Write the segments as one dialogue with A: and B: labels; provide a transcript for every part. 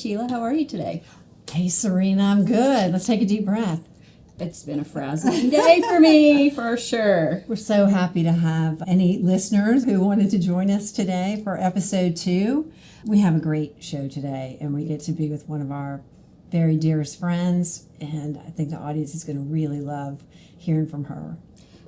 A: Sheila. How are you today?
B: Hey, Serena, I'm good. Let's take a deep breath.
A: It's been a frazzling day for me, for sure.
B: We're so happy to have any listeners who wanted to join us today for episode 2. We have a great show today, and we get to be with one of our very dearest friends, and I think the audience is going to really love hearing from her.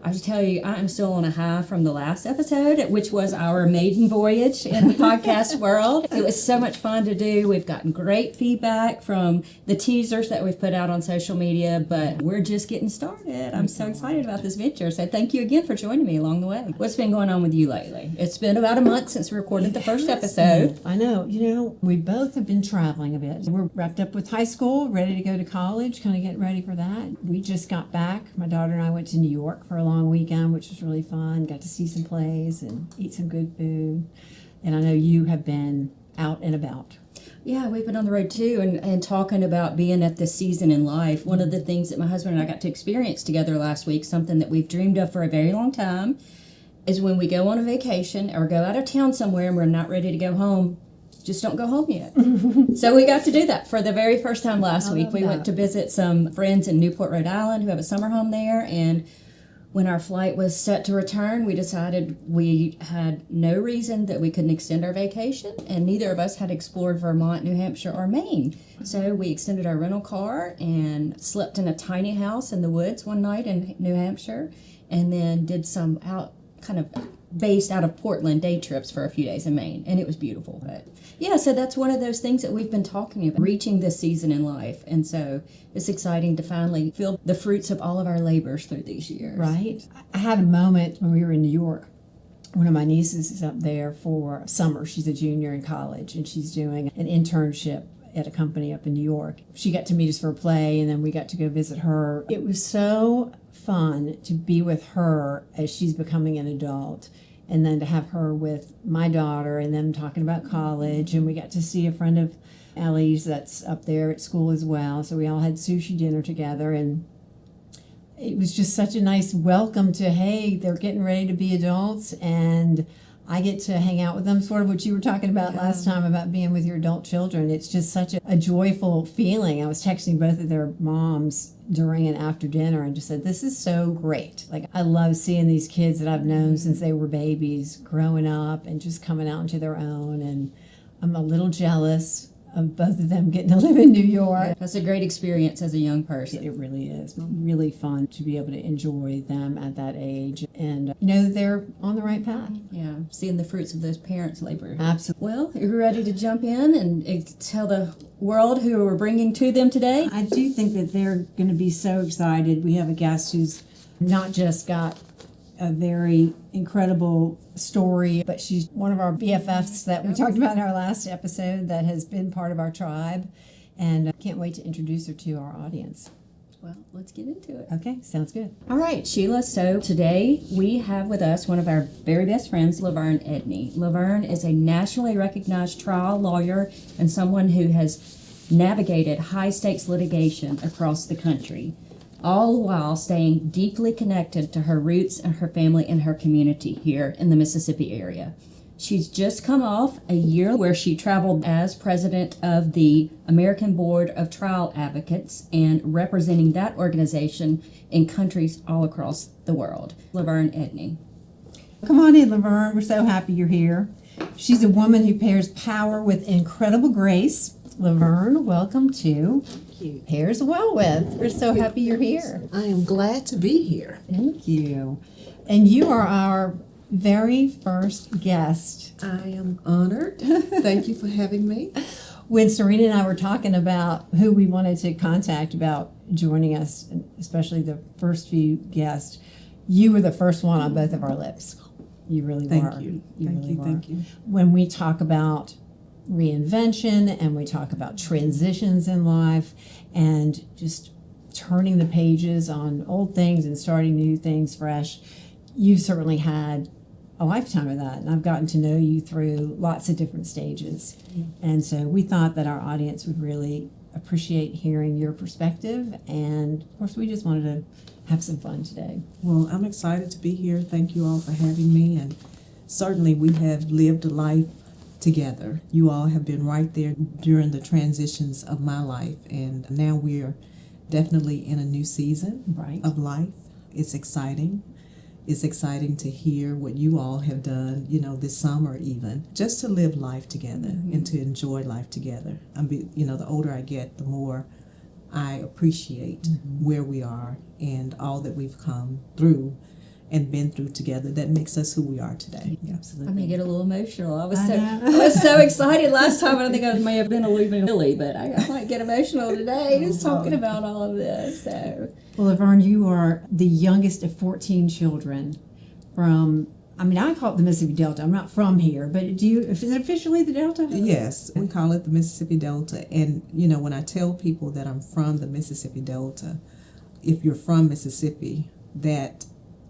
A: I have to tell you, I am still on a high from the last episode, which was our maiden voyage in the podcast world. It was so much fun to do. We've gotten great feedback from the teasers that we've put out on social media, but we're just getting started. I'm so excited about this venture. So thank you again for joining me along the way. What's been going on with you lately? It's been about a month since we recorded the first episode.
B: I know. We both have been traveling a bit. We're wrapped up with high school, ready to go to college, kind of getting ready for that. We just got back. My daughter and I went to New York for a long weekend, which was really fun. Got to see some plays and eat some good food. And I know you have been out and about.
A: Yeah, we've been on the road too, and talking about being at this season in life. One of the things that my husband and I got to experience together last week, something that we've dreamed of for a very long time, is when we go on a vacation or go out of town somewhere and we're not ready to go home, just don't go home yet. So we got to do that for the very first time last week. We went to visit some friends in Newport, Rhode Island who have a summer home there, and when our flight was set to return, we decided we had no reason that we couldn't extend our vacation, and neither of us had explored Vermont, New Hampshire, or Maine. So we extended our rental car and slept in a tiny house in the woods one night in New Hampshire, and then did some based out of Portland day trips for a few days in Maine, and it was beautiful. But yeah, so that's one of those things that we've been talking about, reaching this season in life, and so it's exciting to finally feel the fruits of all of our labors through these years.
B: Right. I had a moment when we were in New York. One of my nieces is up there for summer. She's a junior in college, and she's doing an internship at a company up in New York. She got to meet us for a play, and then we got to go visit her. It was so fun to be with her as she's becoming an adult, and then to have her with my daughter and them talking about college. And we got to see a friend of Ellie's that's up there at school as well, so we all had sushi dinner together, and it was just such a nice welcome to, hey, they're getting ready to be adults, and I get to hang out with them, sort of what you were talking about last time about being with your adult children. It's just such a joyful feeling. I was texting both of their moms during and after dinner and just said, this is so great. Like, I love seeing these kids that I've known since they were babies growing up and just coming out into their own. And I'm a little jealous of both of them getting to live in New York.
A: That's a great experience as a young person.
B: It really is. Really fun to be able to enjoy them at that age and know that they're on the right path.
A: Yeah, seeing the fruits of those parents' labor.
B: Absolutely.
A: Well, are you ready to jump in and tell the world who we're bringing to them today?
B: I do think that they're going to be so excited. We have a guest who's not just got a very incredible story, but she's one of our BFFs that we talked about in our last episode that has been part of our tribe, and I can't wait to introduce her to our audience.
A: Well, let's get into it.
B: Okay, sounds good.
A: All right, Sheila, so today we have with us one of our very best friends, La'Verne Edney. La'Verne is a nationally recognized trial lawyer and someone who has navigated high-stakes litigation across the country, all while staying deeply connected to her roots and her family and her community here in the Mississippi area. She's just come off a year where she traveled as president of the American Board of Trial Advocates and representing that organization in countries all across the world. La'Verne Edney.
B: Come on in, La'Verne. We're so happy you're here. She's a woman who pairs power with incredible grace. La'Verne, welcome to Pairs Well With. We're so happy you're here.
C: I am glad to be here.
B: Thank you. And you are our very first guest.
C: I am honored. Thank you for having me.
B: When Serena and I were talking about who we wanted to contact about joining us, especially the first few guests, you were the first one on both of our lips. You really were.
C: Thank you.
B: Thank you. When we talk about reinvention and we talk about transitions in life and just turning the pages on old things and starting new things fresh, you've certainly had a lifetime of that, and I've gotten to know you through lots of different stages. And so we thought that our audience would really appreciate hearing your perspective, and of course we just wanted to have some fun today.
C: Well, I'm excited to be here. Thank you all for having me, and certainly we have lived a life together. You all have been right there during the transitions of my life, and now we're definitely in a new season
B: Right.
C: of life. It's exciting. It's exciting to hear what you all have done, this summer even, just to live life together and to enjoy life together. The older I get, the more I appreciate where we are and all that we've come through and been through together that makes us who we are today.
B: Absolutely.
A: I may get a little emotional. I was
B: I
A: so
B: know.
A: I was so excited last time. I think I may have been a little bit silly, but I might get emotional today just talking about all of this. So
B: Well, Laverne, you are the youngest of 14 children from, I call it the Mississippi Delta. I'm not from here, but is it officially the Delta?
C: Yes, we call it the Mississippi Delta. And, when I tell people that I'm from the Mississippi Delta, if you're from Mississippi, that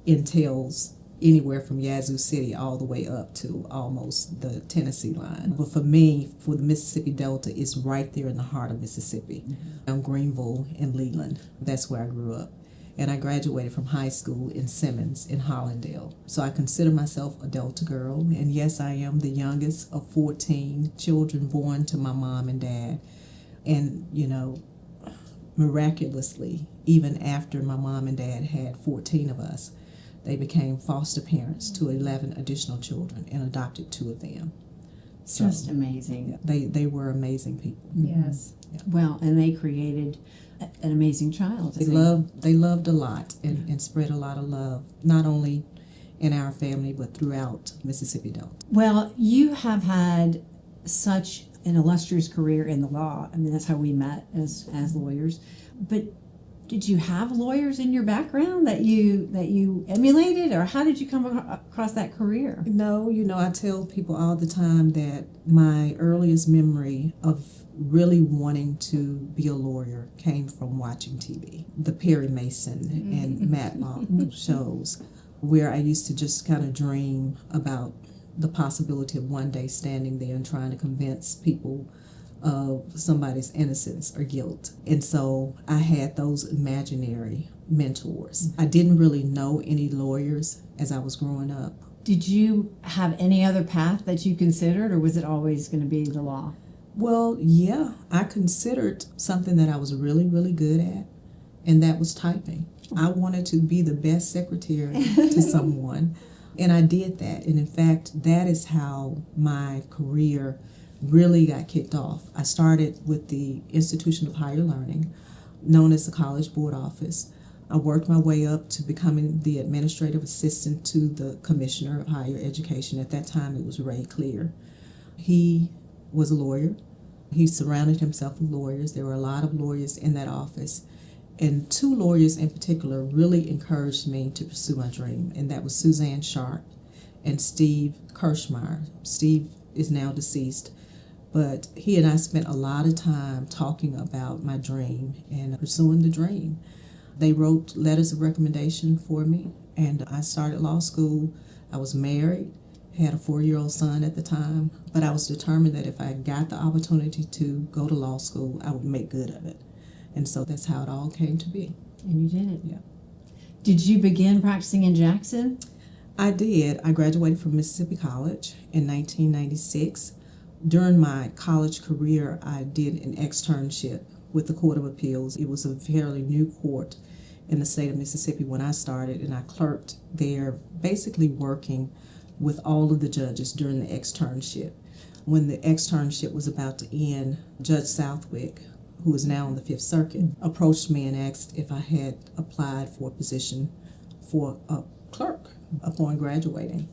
C: entails anywhere from Yazoo City all the way up to almost the Tennessee line. But for me, for the Mississippi Delta, it's right there in the heart of Mississippi. I'm Greenville and Leland. That's where I grew up. And I graduated from high school in Simmons in Hollandale. So I consider myself a Delta girl. And yes, I am the youngest of 14 children born to my mom and dad. And, miraculously, even after my mom and dad had 14 of us, they became foster parents to 11 additional children and adopted 2 of them. So,
B: Just amazing.
C: they were amazing people.
A: yes,
B: Well, and they created an amazing child.
C: They loved a lot and spread a lot of love, not only in our family but throughout Mississippi Delta.
B: Well, you have had such an illustrious career in the law. That's how we met as lawyers. But did you have lawyers in your background that you emulated, or how did you come across that career?
C: No, I tell people all the time that my earliest memory of really wanting to be a lawyer came from watching TV. The Perry Mason and Matlock shows, where I used to just kind of dream about the possibility of one day standing there and trying to convince people of somebody's innocence or guilt. And so I had those imaginary mentors. I didn't really know any lawyers as I was growing up.
B: Did you have any other path that you considered, or was it always going to be the law?
C: Well, yeah, I considered something that I was really, really good at, and that was typing. I wanted to be the best secretary to someone, and I did that. And in fact, that is how my career really got kicked off. I started with the Institution of Higher Learning, known as the College Board Office. I worked my way up to becoming the administrative assistant to the Commissioner of Higher Education. At that time, it was Ray Clear. He was a lawyer. He surrounded himself with lawyers. There were a lot of lawyers in that office. And 2 lawyers in particular really encouraged me to pursue my dream, and that was Suzanne Sharp and Steve Kirschmeyer. Steve is now deceased, but he and I spent a lot of time talking about my dream and pursuing the dream. They wrote letters of recommendation for me, and I started law school. I was married, had a 4-year-old son at the time, but I was determined that if I got the opportunity to go to law school, I would make good of it. And so that's how it all came to be.
B: And you did it.
C: Yeah.
B: Did you begin practicing in Jackson?
C: I did. I graduated from Mississippi College in 1996. During my college career, I did an externship with the Court of Appeals. It was a fairly new court in the state of Mississippi when I started, and I clerked there, basically working with all of the judges during the externship. When the externship was about to end, Judge Southwick, who is now on the Fifth Circuit, approached me and asked if I had applied for a position for a clerk upon graduating.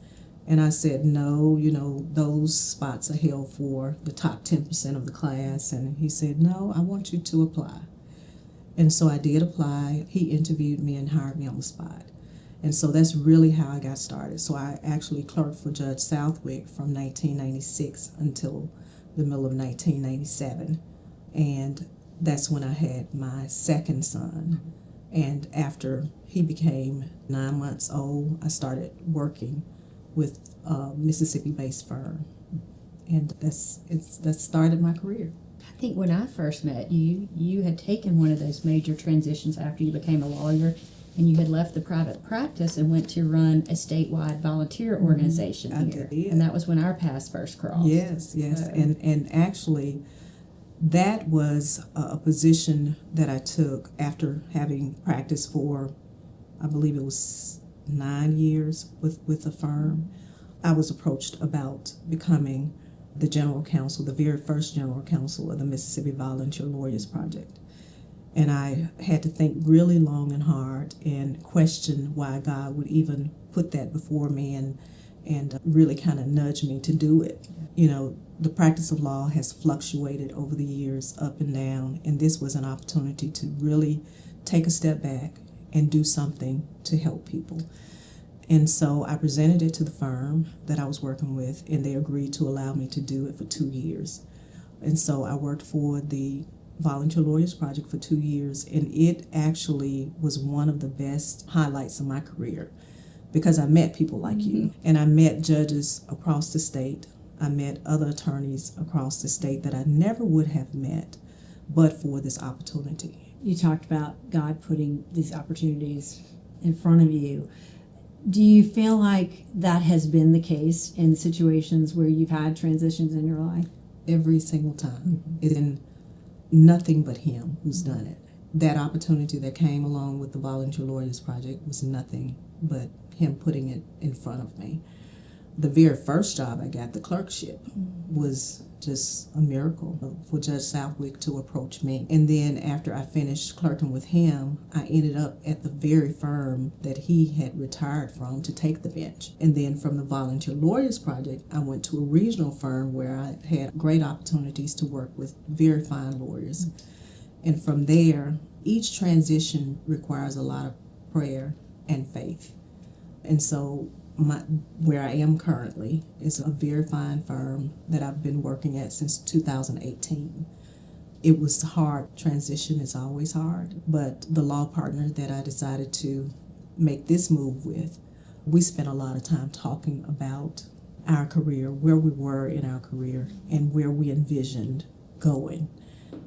C: And I said, no, those spots are held for the top 10% of the class. And he said, no, I want you to apply. And so I did apply. He interviewed me and hired me on the spot. And so that's really how I got started. So I actually clerked for Judge Southwick from 1996 until the middle of 1997. And that's when I had my second son. And after he became 9 months old, I started working with a Mississippi-based firm. And that started my career.
A: I think when I first met you, you had taken one of those major transitions after you became a lawyer and you had left the private practice and went to run a statewide volunteer organization
C: I
A: here.
C: did.
A: And that was when our paths first crossed.
C: Yes. And actually, that was a position that I took after having practiced for, I believe it was 9 years with the firm. I was approached about becoming the general counsel, the very first general counsel of the Mississippi Volunteer Lawyers Project. And I had to think really long and hard and question why God would even put that before me and really kind of nudge me to do it. You know, the practice of law has fluctuated over the years, up and down, and this was an opportunity to really take a step back and do something to help people. And so I presented it to the firm that I was working with, and they agreed to allow me to do it for 2 years. And so I worked for the Volunteer Lawyers Project for 2 years, and it actually was one of the best highlights of my career because I met people like you, and I met judges across the state. I met other attorneys across the state that I never would have met but for this opportunity.
B: You talked about God putting these opportunities in front of you. Do you feel like that has been the case in situations where you've had transitions in your life?
C: Every single time. It's been nothing but Him who's done it. That opportunity that came along with the Volunteer Lawyers Project was nothing but Him putting it in front of me. The very first job I got, the clerkship, was just a miracle for Judge Southwick to approach me. And then after I finished clerking with him, I ended up at the very firm that he had retired from to take the bench. And then from the Volunteer Lawyers Project, I went to a regional firm where I had great opportunities to work with very fine lawyers. And from there, each transition requires a lot of prayer and faith. And so where I am currently is a very fine firm that I've been working at since 2018. It was hard. Transition is always hard, but the law partner that I decided to make this move with, we spent a lot of time talking about our career, where we were in our career, and where we envisioned going.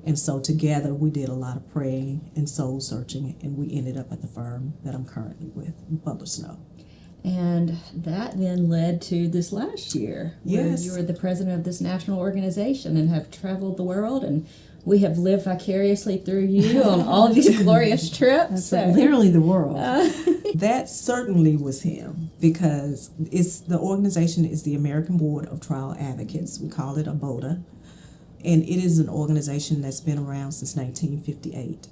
C: And so together we did a lot of praying and soul searching, and we ended up at the firm that I'm currently with, Butler Snow.
A: And that then led to this last year, where
C: Yes.
A: you were the president of this national organization and have traveled the world, and we have lived vicariously through you on all of these glorious trips.
B: That's literally the world.
C: That certainly was him, because the organization is the American Board of Trial Advocates. We call it ABOTA, and it is an organization that's been around since 1958.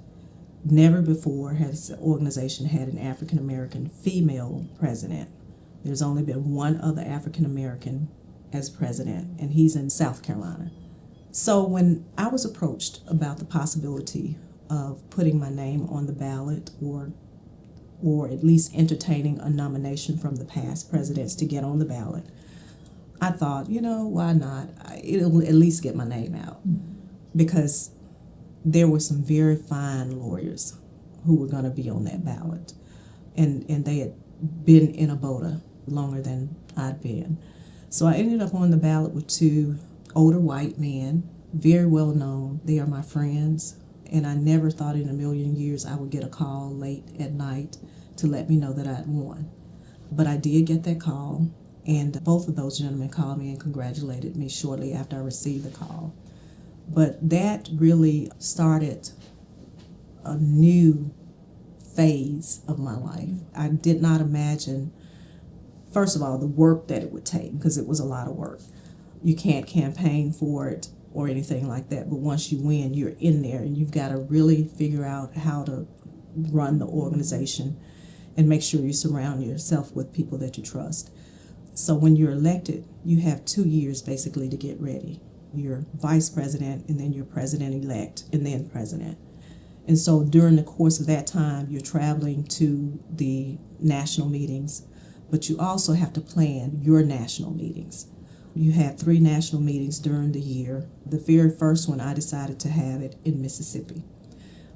C: Never before has the organization had an African American female president. There's only been one other African American as president, and he's in South Carolina. So when I was approached about the possibility of putting my name on the ballot, or at least entertaining a nomination from the past presidents to get on the ballot, I thought, why not? It'll at least get my name out, because there were some very fine lawyers who were going to be on that ballot, and they had been in ABOTA longer than I'd been. So I ended up on the ballot with two older white men, very well known. They are my friends, and I never thought in a million years I would get a call late at night to let me know that I'd won. But I did get that call, and both of those gentlemen called me and congratulated me shortly after I received the call. But that really started a new phase of my life. I did not imagine, first of all, the work that it would take, because it was a lot of work. You can't campaign for it or anything like that, but once you win, you're in there, and you've got to really figure out how to run the organization and make sure you surround yourself with people that you trust. So when you're elected, you have 2 years basically to get ready. You're vice president, and then you're president-elect, and then president. And so during the course of that time, you're traveling to the national meetings, but you also have to plan your national meetings. You have 3 national meetings during the year. The very first one, I decided to have it in Mississippi.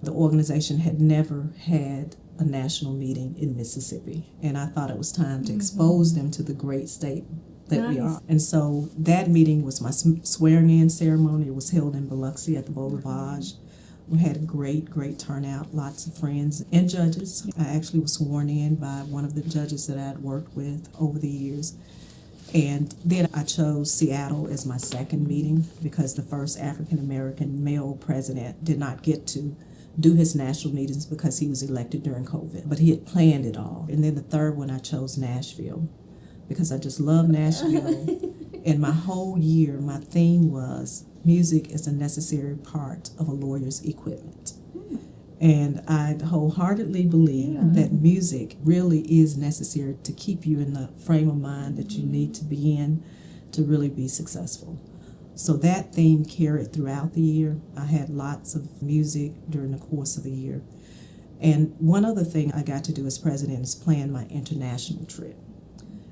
C: The organization had never had a national meeting in Mississippi, and I thought it was time to expose them to the great state that we are. And so that meeting was my swearing-in ceremony. It was held in Biloxi at the Beau Rivage. We had a great turnout, lots of friends and judges. I actually was sworn in by one of the judges that I had worked with over the years. And then I chose Seattle as my second meeting because the first African American male president did not get to do his national meetings because he was elected during COVID. But he had planned it all. And then the third one, I chose Nashville because I just love Nashville. And my whole year, my theme was music is a necessary part of a lawyer's equipment. And I wholeheartedly believe that music really is necessary to keep you in the frame of mind that you need to be in to really be successful. So that theme carried throughout the year. I had lots of music during the course of the year. And one other thing I got to do as president is plan my international trip.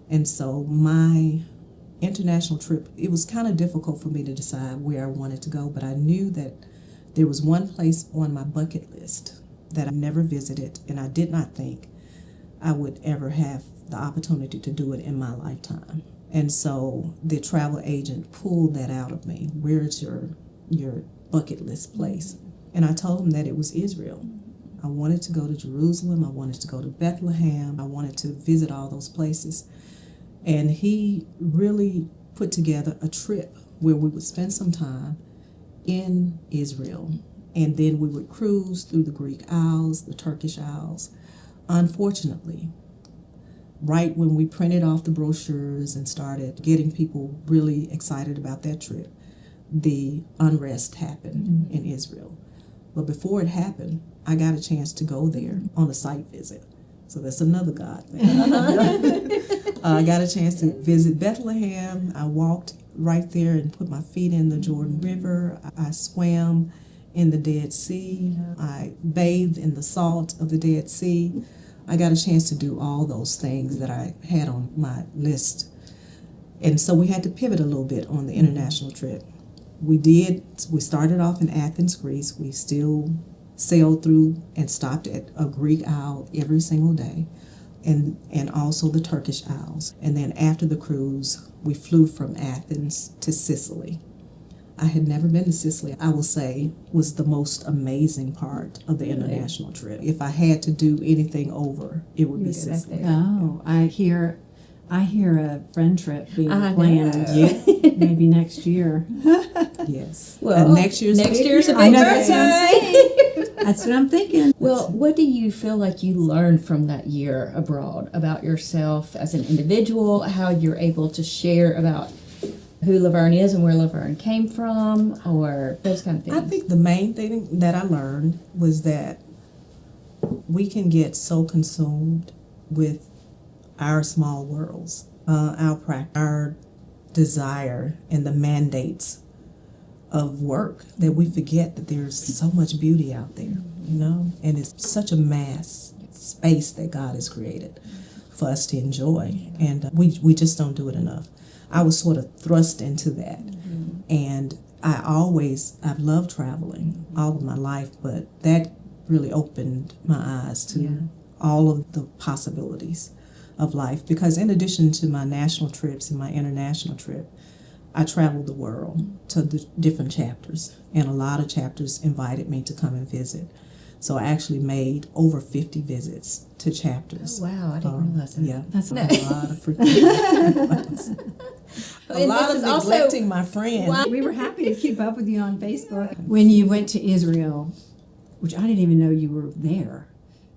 C: And so my international trip, it was kind of difficult for me to decide where I wanted to go, but I knew that there was one place on my bucket list that I never visited, and I did not think I would ever have the opportunity to do it in my lifetime. And so the travel agent pulled that out of me. Where's your bucket list place? And I told him that it was Israel. I wanted to go to Jerusalem. I wanted to go to Bethlehem. I wanted to visit all those places. And he really put together a trip where we would spend some time in Israel. And then we would cruise through the Greek Isles, the Turkish Isles. Unfortunately, right when we printed off the brochures and started getting people really excited about that trip, the unrest happened in Israel. But before it happened, I got a chance to go there on a site visit. So that's another God thing. I got a chance to visit Bethlehem. I walked right there and put my feet in the Jordan River. I swam in the Dead Sea. I bathed in the salt of the Dead Sea. I got a chance to do all those things that I had on my list. And so we had to pivot a little bit on the international trip. We started off in Athens, Greece. We still sailed through and stopped at a Greek Isle every single day, and also the Turkish Isles. And then after the cruise, we flew from Athens to Sicily. I had never been to Sicily. I will say was the most amazing part of the international trip. If I had to do anything over, it would be Sicily.
B: Oh, I hear a friend trip being planned maybe next year.
C: Yes.
A: Well,
C: next year's
A: a big
B: that's what I'm thinking.
A: Well, what do you feel like you learned from that year abroad about yourself as an individual, how you're able to share about who La'Verne is and where La'Verne came from, or those kind of things?
C: I think the main thing that I learned was that we can get so consumed with our small worlds, our desire and the mandates of work that we forget that there's so much beauty out there, and it's such a mass space that God has created for us to enjoy, and we just don't do it enough. I was sort of thrust into that, and I've loved traveling all of my life, but that really opened my eyes to all of the possibilities of life, because in addition to my national trips and my international trip, I traveled the world to the different chapters, and a lot of chapters invited me to come and visit. So I actually made over 50 visits to chapters.
A: Oh, wow, I didn't realize that.
C: Yeah,
B: That's
C: a lot of freaking a lot of neglecting my friend.
B: We were happy to keep up with you on Facebook. When you went to Israel, which I didn't even know you were there,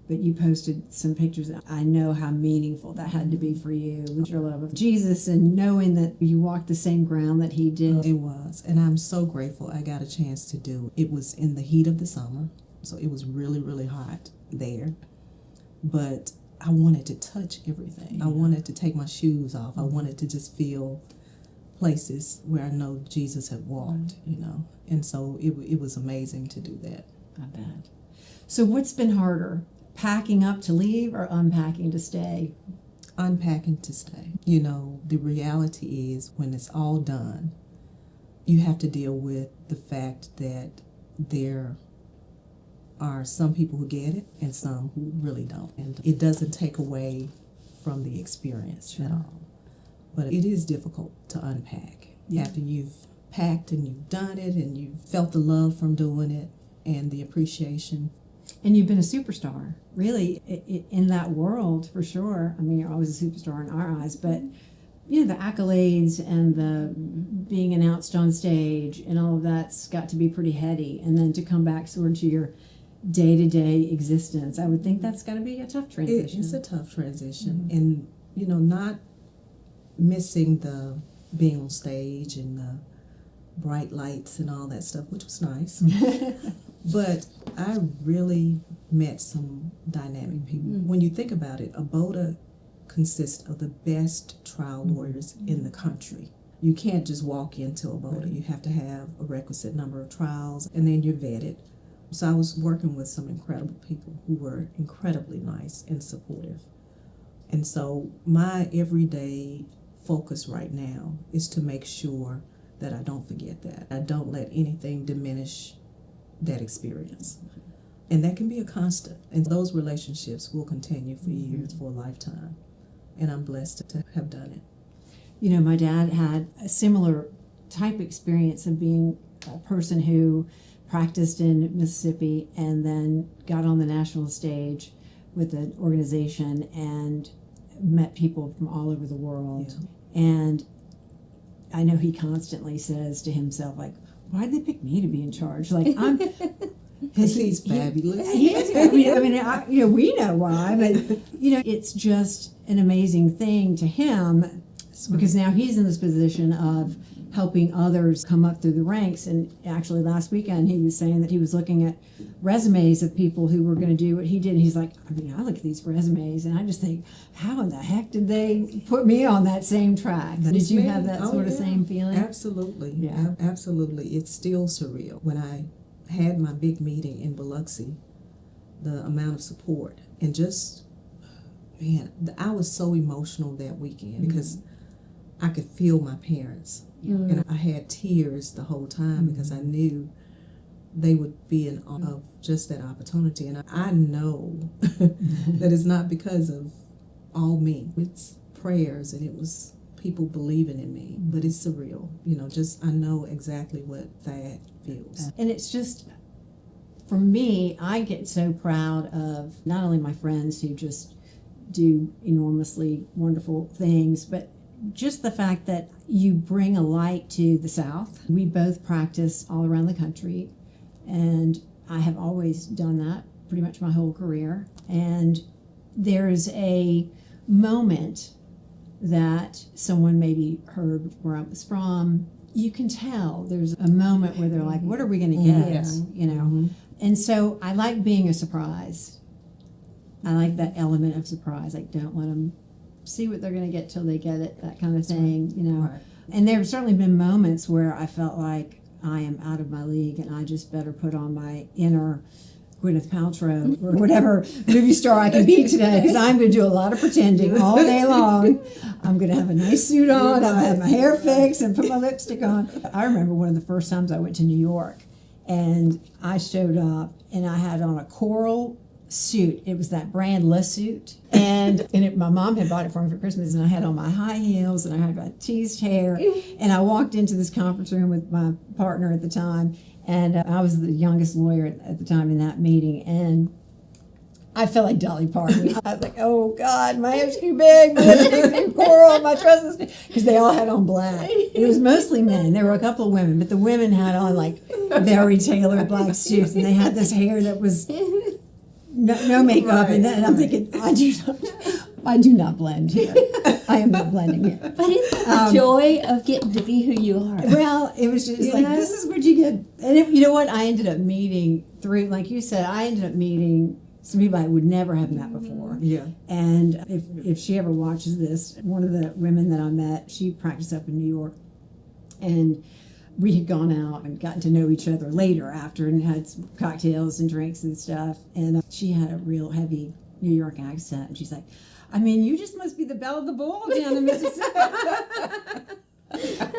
B: but you posted some pictures. I know how meaningful that had to be for you with your love of Jesus and knowing that you walked the same ground that he did.
C: It was, and I'm so grateful I got a chance to do it. It was in the heat of the summer, so it was really, really hot there. But I wanted to touch everything. I wanted to take my shoes off. I wanted to just feel places where I know Jesus had walked, And so it was amazing to do that.
B: I bet. So what's been harder? Packing up to leave or unpacking to stay?
C: Unpacking to stay. The reality is when it's all done, you have to deal with the fact that there are some people who get it and some who really don't. And it doesn't take away from the experience at all. But it is difficult to unpack after you've packed and you've done it and you've felt the love from doing it. and the appreciation.
B: And you've been a superstar, really, in that world, for sure. I mean, you're always a superstar in our eyes, but, you know, the accolades and the being announced on stage and all of that's got to be pretty heady. And then to come back sort of to your day-to-day existence, I would think that's got to be a tough transition.
C: It's a tough transition. And, you know, not missing the being on stage and the bright lights and all that stuff, which was nice. But I really met some dynamic people. When you think about it, ABOTA consists of the best trial lawyers in the country. You can't just walk into ABOTA. You have to have a requisite number of trials, and then you're vetted. So I was working with some incredible people who were incredibly nice and supportive. And so my everyday focus right now is to make sure that I don't forget that. I don't let anything diminish that experience. And that can be a constant. And those relationships will continue for years, for a lifetime. And I'm blessed to have done it.
B: You know, my dad had a similar type experience of being a person who practiced in Mississippi and then got on the national stage with an organization and met people from all over the world. Yeah. And I know he constantly says to himself, like, why'd they pick me to be in charge? Like, I'm...
C: Because he's fabulous.
B: He is. You know, we know why, but, you know, it's just an amazing thing to him because now he's in this position of helping others come up through the ranks. And actually last weekend he was saying that he was looking at resumes of people who were going to do what he did. And he's like, I mean, I look at these resumes and I just think, how in the heck did they put me on that same track? Did you have that sort of same feeling?
C: Absolutely.
B: Yeah. Absolutely.
C: It's still surreal. When I had my big meeting in Biloxi, the amount of support and just, man, I was so emotional that weekend because I could feel my parents. And I had tears the whole time because I knew they would be in awe of just that opportunity. And I know that it's not because of all me. It's prayers and it was people believing in me. But it's surreal. You know, just I know exactly what that feels.
B: And it's just, for me, I get so proud of not only my friends who just do enormously wonderful things, but just the fact that you bring a light to the South. We both practice all around the country, and I have always done that pretty much my whole career. And there's a moment that someone maybe heard where I was from. You can tell there's a moment where they're like, what are we going to get?
C: Yes.
B: You know? And so I like being a surprise. I like that element of surprise. Like, don't let them see what they're going to get till they get it, that kind of thing, you know.
C: Right.
B: And there have certainly been moments where I felt like I am out of my league and I just better put on my inner Gwyneth Paltrow or whatever movie star I can be today, because I'm going to do a lot of pretending all day long. I'm going to have a nice suit on, I'll have my hair fixed and put my lipstick on. I remember one of the first times I went to New York and I showed up and I had on a coral suit. It was that brand Le Suit, and my mom had bought it for me for Christmas, and I had on my high heels and I had my teased hair, and I walked into this conference room with my partner at the time, and I was the youngest lawyer at the time in that meeting, and I felt like Dolly Parton. I was like, oh God, my hair's too big, my lipstick's too coral, my dress is too, because they all had on black. It was mostly men. There were a couple of women, but the women had on like very tailored black suits, and they had this hair that was no makeup, right, and I'm thinking, I do not blend here. I am not blending here.
A: But it's the joy of getting to be who you are.
B: Well, it was just this is what you get. And you know what? I ended up meeting through, like you said, some people I would never have met before.
C: Yeah.
B: And if she ever watches this, one of the women that I met, she practiced up in New York, and we had gone out and gotten to know each other later after and had some cocktails and drinks and stuff. And she had a real heavy New York accent. And she's like, I mean, you just must be the belle of the ball down in Mississippi. I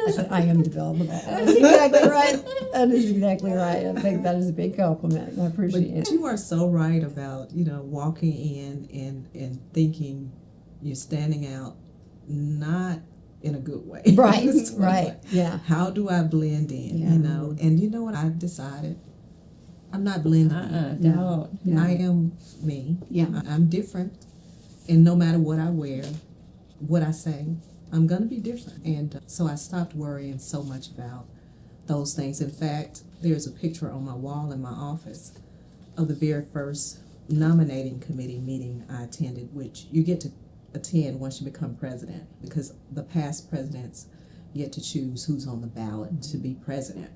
B: said, I am the belle of the ball. That's exactly right. That is exactly right. I think that is a big compliment. I appreciate it.
C: You are so right about, walking in and thinking you're standing out, not in a good way.
B: Right, right, yeah.
C: How do I blend in,
B: Yeah.
C: And you know what I've decided? I'm not blending in.
A: Don't.
B: No.
C: I am me.
B: Yeah.
C: I'm different. And no matter what I wear, what I say, I'm going to be different. And so I stopped worrying so much about those things. In fact, there's a picture on my wall in my office of the very first nominating committee meeting I attended, which you get to attend once you become president, because the past presidents get to choose who's on the ballot to be president.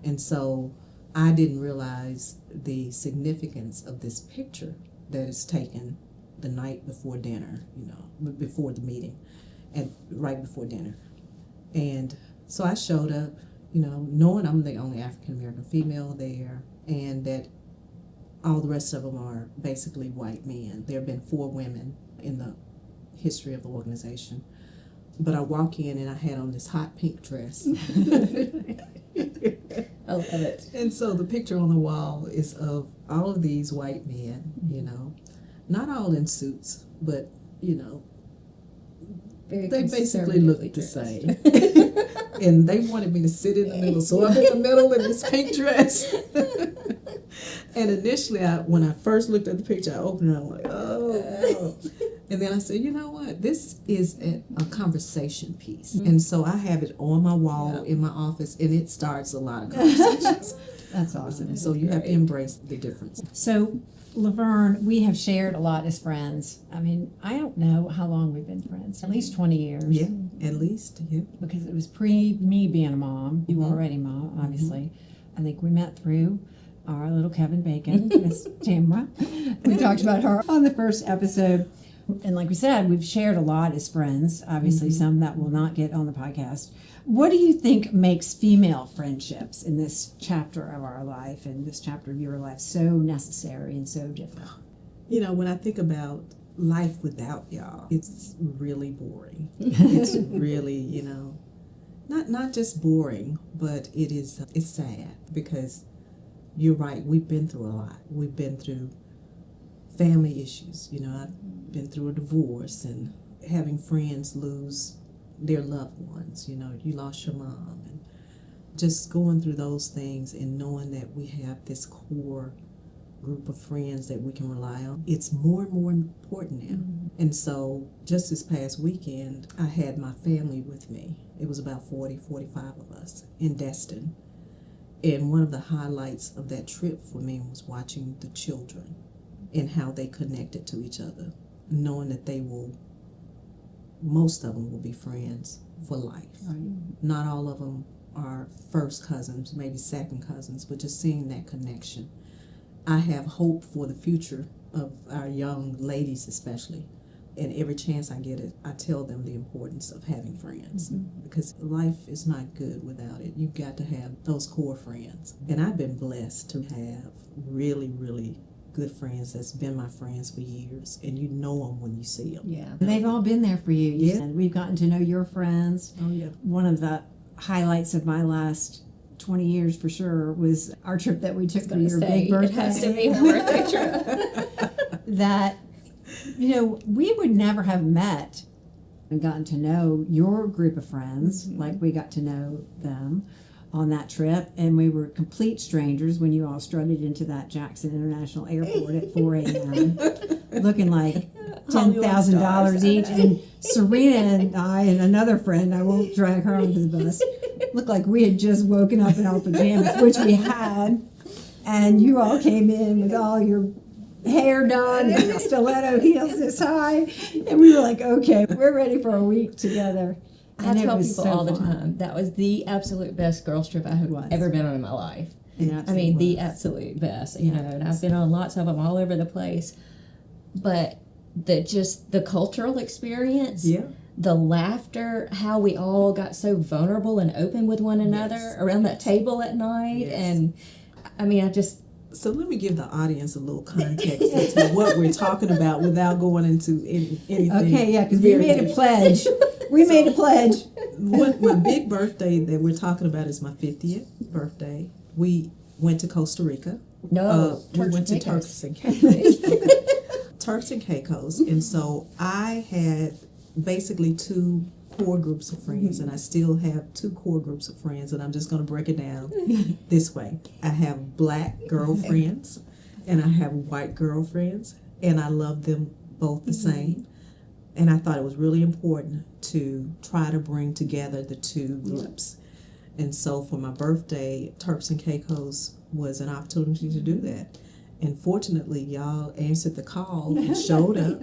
C: And so I didn't realize the significance of this picture that is taken the night before dinner, before the meeting, and right before dinner. And so I showed up, knowing I'm the only African American female there, and that all the rest of them are basically white men. There have been 4 women in the history of the organization. But I walk in and I had on this hot pink dress.
A: I love it.
C: And so the picture on the wall is of all of these white men, not all in suits, but,
A: Very
C: they basically
A: conservatively
C: look the
A: dressed.
C: same. And they wanted me to sit in the middle, so I'm in the middle in this pink dress. And initially, when I first looked at the picture, I opened it, I'm like, oh. And then I said, you know what? This is a conversation piece. And so I have it on my wall in my office, and it starts a lot of conversations.
B: That's awesome.
C: So you have to embrace the difference.
B: So, La'Verne, we have shared a lot as friends. I mean, I don't know how long we've been friends. At least 20 years.
C: Yeah, at least, yeah.
B: Because it was pre me being a mom. You were already a mom, obviously. I think we met through our little Kevin Bacon, Miss Tamara. We talked about her on the first episode. And like we said, we've shared a lot as friends, obviously some that will not get on the podcast. What do you think makes female friendships in this chapter of our life and this chapter of your life so necessary and so different?
C: When I think about life without y'all, it's really boring. It's really, not just boring, but it's sad, because you're right, we've been through a lot. We've been through family issues. I've been through a divorce and having friends lose their loved ones. You lost your mom, and just going through those things and knowing that we have this core group of friends that we can rely on, it's more and more important now. And so just this past weekend, I had my family with me. It was about 45 of us in Destin. And one of the highlights of that trip for me was watching the children and how they connected to each other, knowing that most of them will be friends for life.
B: Right.
C: Not all of them are first cousins, maybe second cousins, but just seeing that connection. I have hope for the future of our young ladies especially, and every chance I get it, I tell them the importance of having friends, because life is not good without it. You've got to have those core friends. And I've been blessed to have really, really good friends that's been my friends for years, and you know them when you see them.
A: Yeah.
B: And they've all been there for you.
C: Yeah.
B: And we've gotten to know your friends.
C: Oh, yeah.
B: One of the highlights of my last 20 years for sure was our trip that we took for your big birthday.
A: It has to be her birthday trip.
B: That, we would never have met and gotten to know your group of friends like we got to know them on that trip. And we were complete strangers when you all strutted into that Jackson International Airport at 4 a.m. looking like $10,000 each. And Serena and I and another friend, I won't drag her onto the bus, looked like we had just woken up in our pajamas, which we had. And you all came in with all your hair done and stiletto heels this high. And we were like, okay, we're ready for a week together.
A: I
B: And it
A: tell
B: was
A: people
B: so
A: all the
B: fun.
A: time, that was the absolute best girls trip I have
B: was.
A: ever been on in my life.
B: It
A: I
B: absolutely
A: mean, the
B: was.
A: absolute best, and I've been on lots of them all over the place. But the cultural experience,
C: Yeah.
A: the laughter, how we all got so vulnerable and open with one another
C: Yes.
A: around that table at night.
C: Yes.
A: And I mean,
C: So let me give the audience a little context into what we're talking about without going into anything.
B: Okay, yeah, because we
C: very
B: made a
C: deep.
B: pledge. We made a pledge.
C: My big birthday that we're talking about is my 50th birthday. We went to Costa Rica. We went to Turks and Caicos. Turks and Caicos. And so I had basically 2 core groups of friends, and I still have 2 core groups of friends, and I'm just going to break it down this way. I have black girlfriends, and I have white girlfriends, and I love them both the same. And I thought it was really important to try to bring together the 2 groups. And so for my birthday, Turks and Caicos was an opportunity to do that. And fortunately, y'all answered the call and showed up.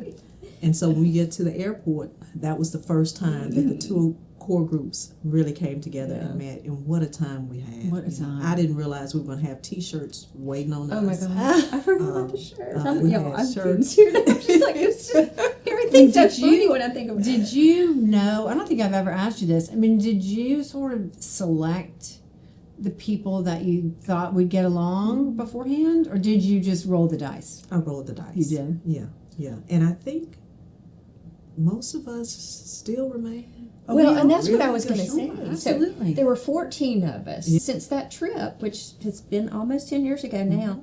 C: And so when we get to the airport, that was the first time that the 2 core groups really came together and met. And what a time we had.
B: What a time.
C: I didn't realize we were going to have T-shirts waiting on us.
A: Oh my gosh. I forgot about the shirts.
C: we
A: I'm
C: had shirts.
A: She's like, it's just, everything's so funny when I think of it.
B: Did you know, I don't think I've ever asked you this, I mean, did you sort of select the people that you thought would get along beforehand, or did you just roll the dice?
C: I rolled the dice.
B: You did?
C: Yeah. And I think most of us still remain.
A: Well, and that's what
C: really
A: I was going to
C: good
A: say.
C: friends.
B: Absolutely.
A: So there were 14 of us since that trip, which has been almost 10 years ago now.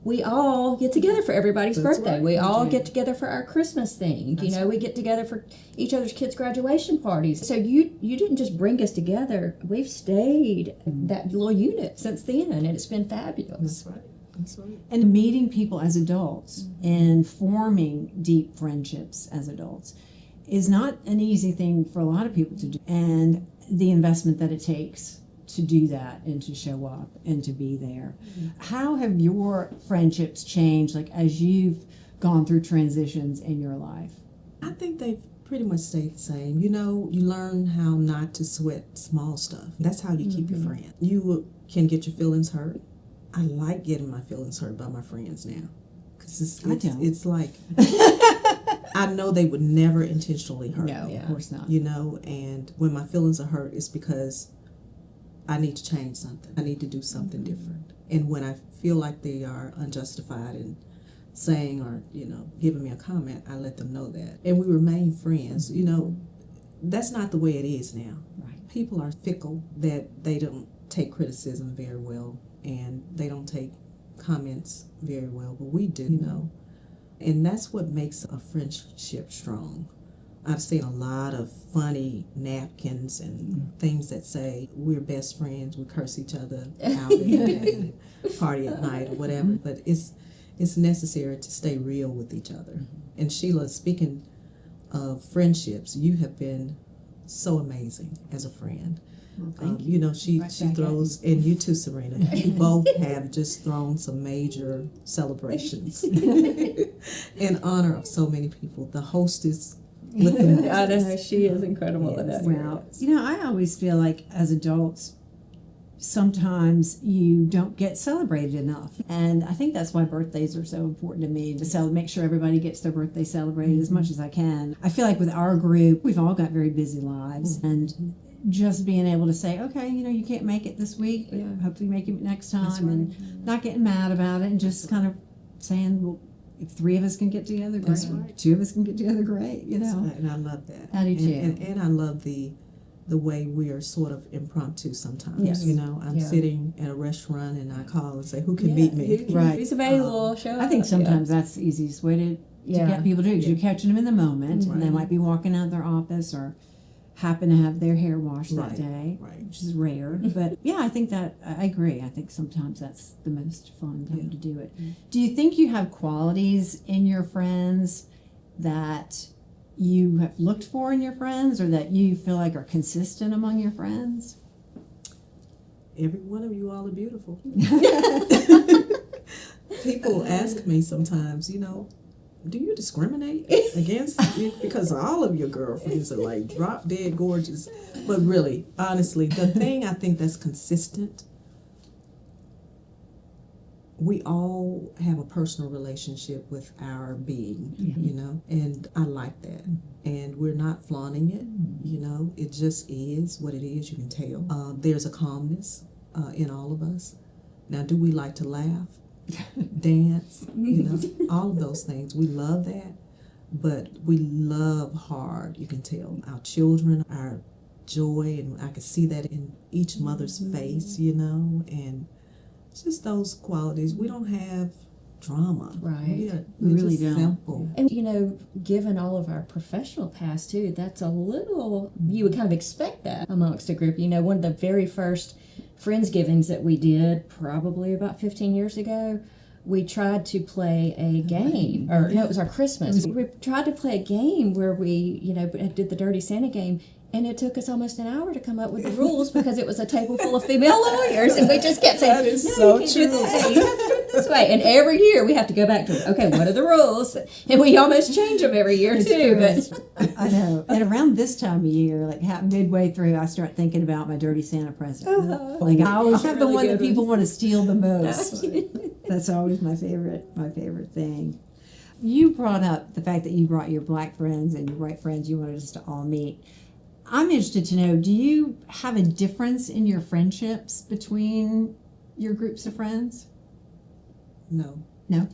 A: We all get together for everybody's
C: That's
A: birthday.
C: right.
A: We all
C: do.
A: get together for our Christmas thing.
C: That's
A: we get together for each other's kids' graduation parties. So you didn't just bring us together. We've stayed that little unit since then, and it's been fabulous.
C: That's right. That's right.
B: And meeting people as adults and forming deep friendships as adults is not an easy thing for a lot of people to do. And the investment that it takes to do that and to show up and to be there. How have your friendships changed, like as you've gone through transitions in your life?
C: I think they've pretty much stayed the same. You learn how not to sweat small stuff. That's how you keep your friend. You can get your feelings hurt. I like getting my feelings hurt by my friends now. Because it's like, I know they would never intentionally hurt
B: No,
C: me.
B: of course not.
C: And when my feelings are hurt, it's because I need to change something. I need to do something different. And when I feel like they are unjustified in saying or, giving me a comment, I let them know that. And we remain friends. That's not the way it is now.
B: Right.
C: People are fickle, that they don't take criticism very well, and they don't take comments very well, but we do, And that's what makes a friendship strong. I've seen a lot of funny napkins and things that say we're best friends, we curse each other out in the day, party at night or whatever, but it's necessary to stay real with each other. And Sheila, speaking of friendships, you have been so amazing as a friend.
B: Well, thank you.
C: She
B: Right back at
C: throws, and you too, Serena, you both have just thrown some major celebrations in honor of so many people. The hostess with the most.
A: I know, she is incredible at that.
B: Well, I always feel like as adults, sometimes you don't get celebrated enough. And I think that's why birthdays are so important to me, to make sure everybody gets their birthday celebrated as much as I can. I feel like with our group, we've all got very busy lives. And just being able to say, okay, you can't make it this week, but hopefully make it next time, and not getting mad about it, and just kind of saying, well, if 3 of us can get together, great.
C: That's right.
B: 2 of us can get together, great.
C: That's right, and I love that.
B: I do too.
C: And I love the way we are sort of impromptu sometimes.
B: Yes.
C: I'm sitting at a restaurant and I call and say, who can meet me?
B: Right.
A: Who's available? Show
B: I think
A: up.
B: sometimes that's the easiest way to get people to do it, because you're catching them in the moment, and they might be walking out of their office or happen to have their hair washed that day, which is rare. But I think that I agree. I think sometimes that's the most fun time to do it. Do you think you have qualities in your friends that you have looked for in your friends, or that you feel like are consistent among your friends?
C: Every one of you all are beautiful. People ask me sometimes, do you discriminate against me? Because all of your girlfriends are like drop dead gorgeous. But really, honestly, the thing I think that's consistent, we all have a personal relationship with our being, and I like that. And we're not flaunting it, it just is what it is, you can tell. There's a calmness in all of us. Now, do we like to laugh? Dance, all of those things. We love that, but we love hard, you can tell. Our children, our joy, and I can see that in each mother's face, and it's just those qualities. We don't have drama.
A: Right.
B: We really
C: just
B: don't.
C: simple.
A: And, you know, given all of our professional past, too, that's a little, you would kind of expect that amongst a group. You know, one of the very first Friendsgivings that we did, probably about 15 years ago, we tried to play a game, or no, it was our Christmas. We tried to play a game where we, you know, did the Dirty Santa game, and it took us almost an hour to come up with the rules because it was a table full of female lawyers, and we just kept saying,
C: That is
A: no,
C: so
A: you can't
C: true.
A: do that. You have to do it this way. And every year we have to go back to, okay, what are the rules? And we almost change them every year, too. But
B: I know. And around this time of year, like midway through, I start thinking about my dirty Santa present. Like I always have the
A: Really
B: one that
A: good
B: people want to steal the most. That's always my favorite thing. You brought up the fact that you brought your black friends and your white friends. You wanted us to all meet. I'm interested to know, do you have a difference in your friendships between your groups of friends?
C: No.
B: No?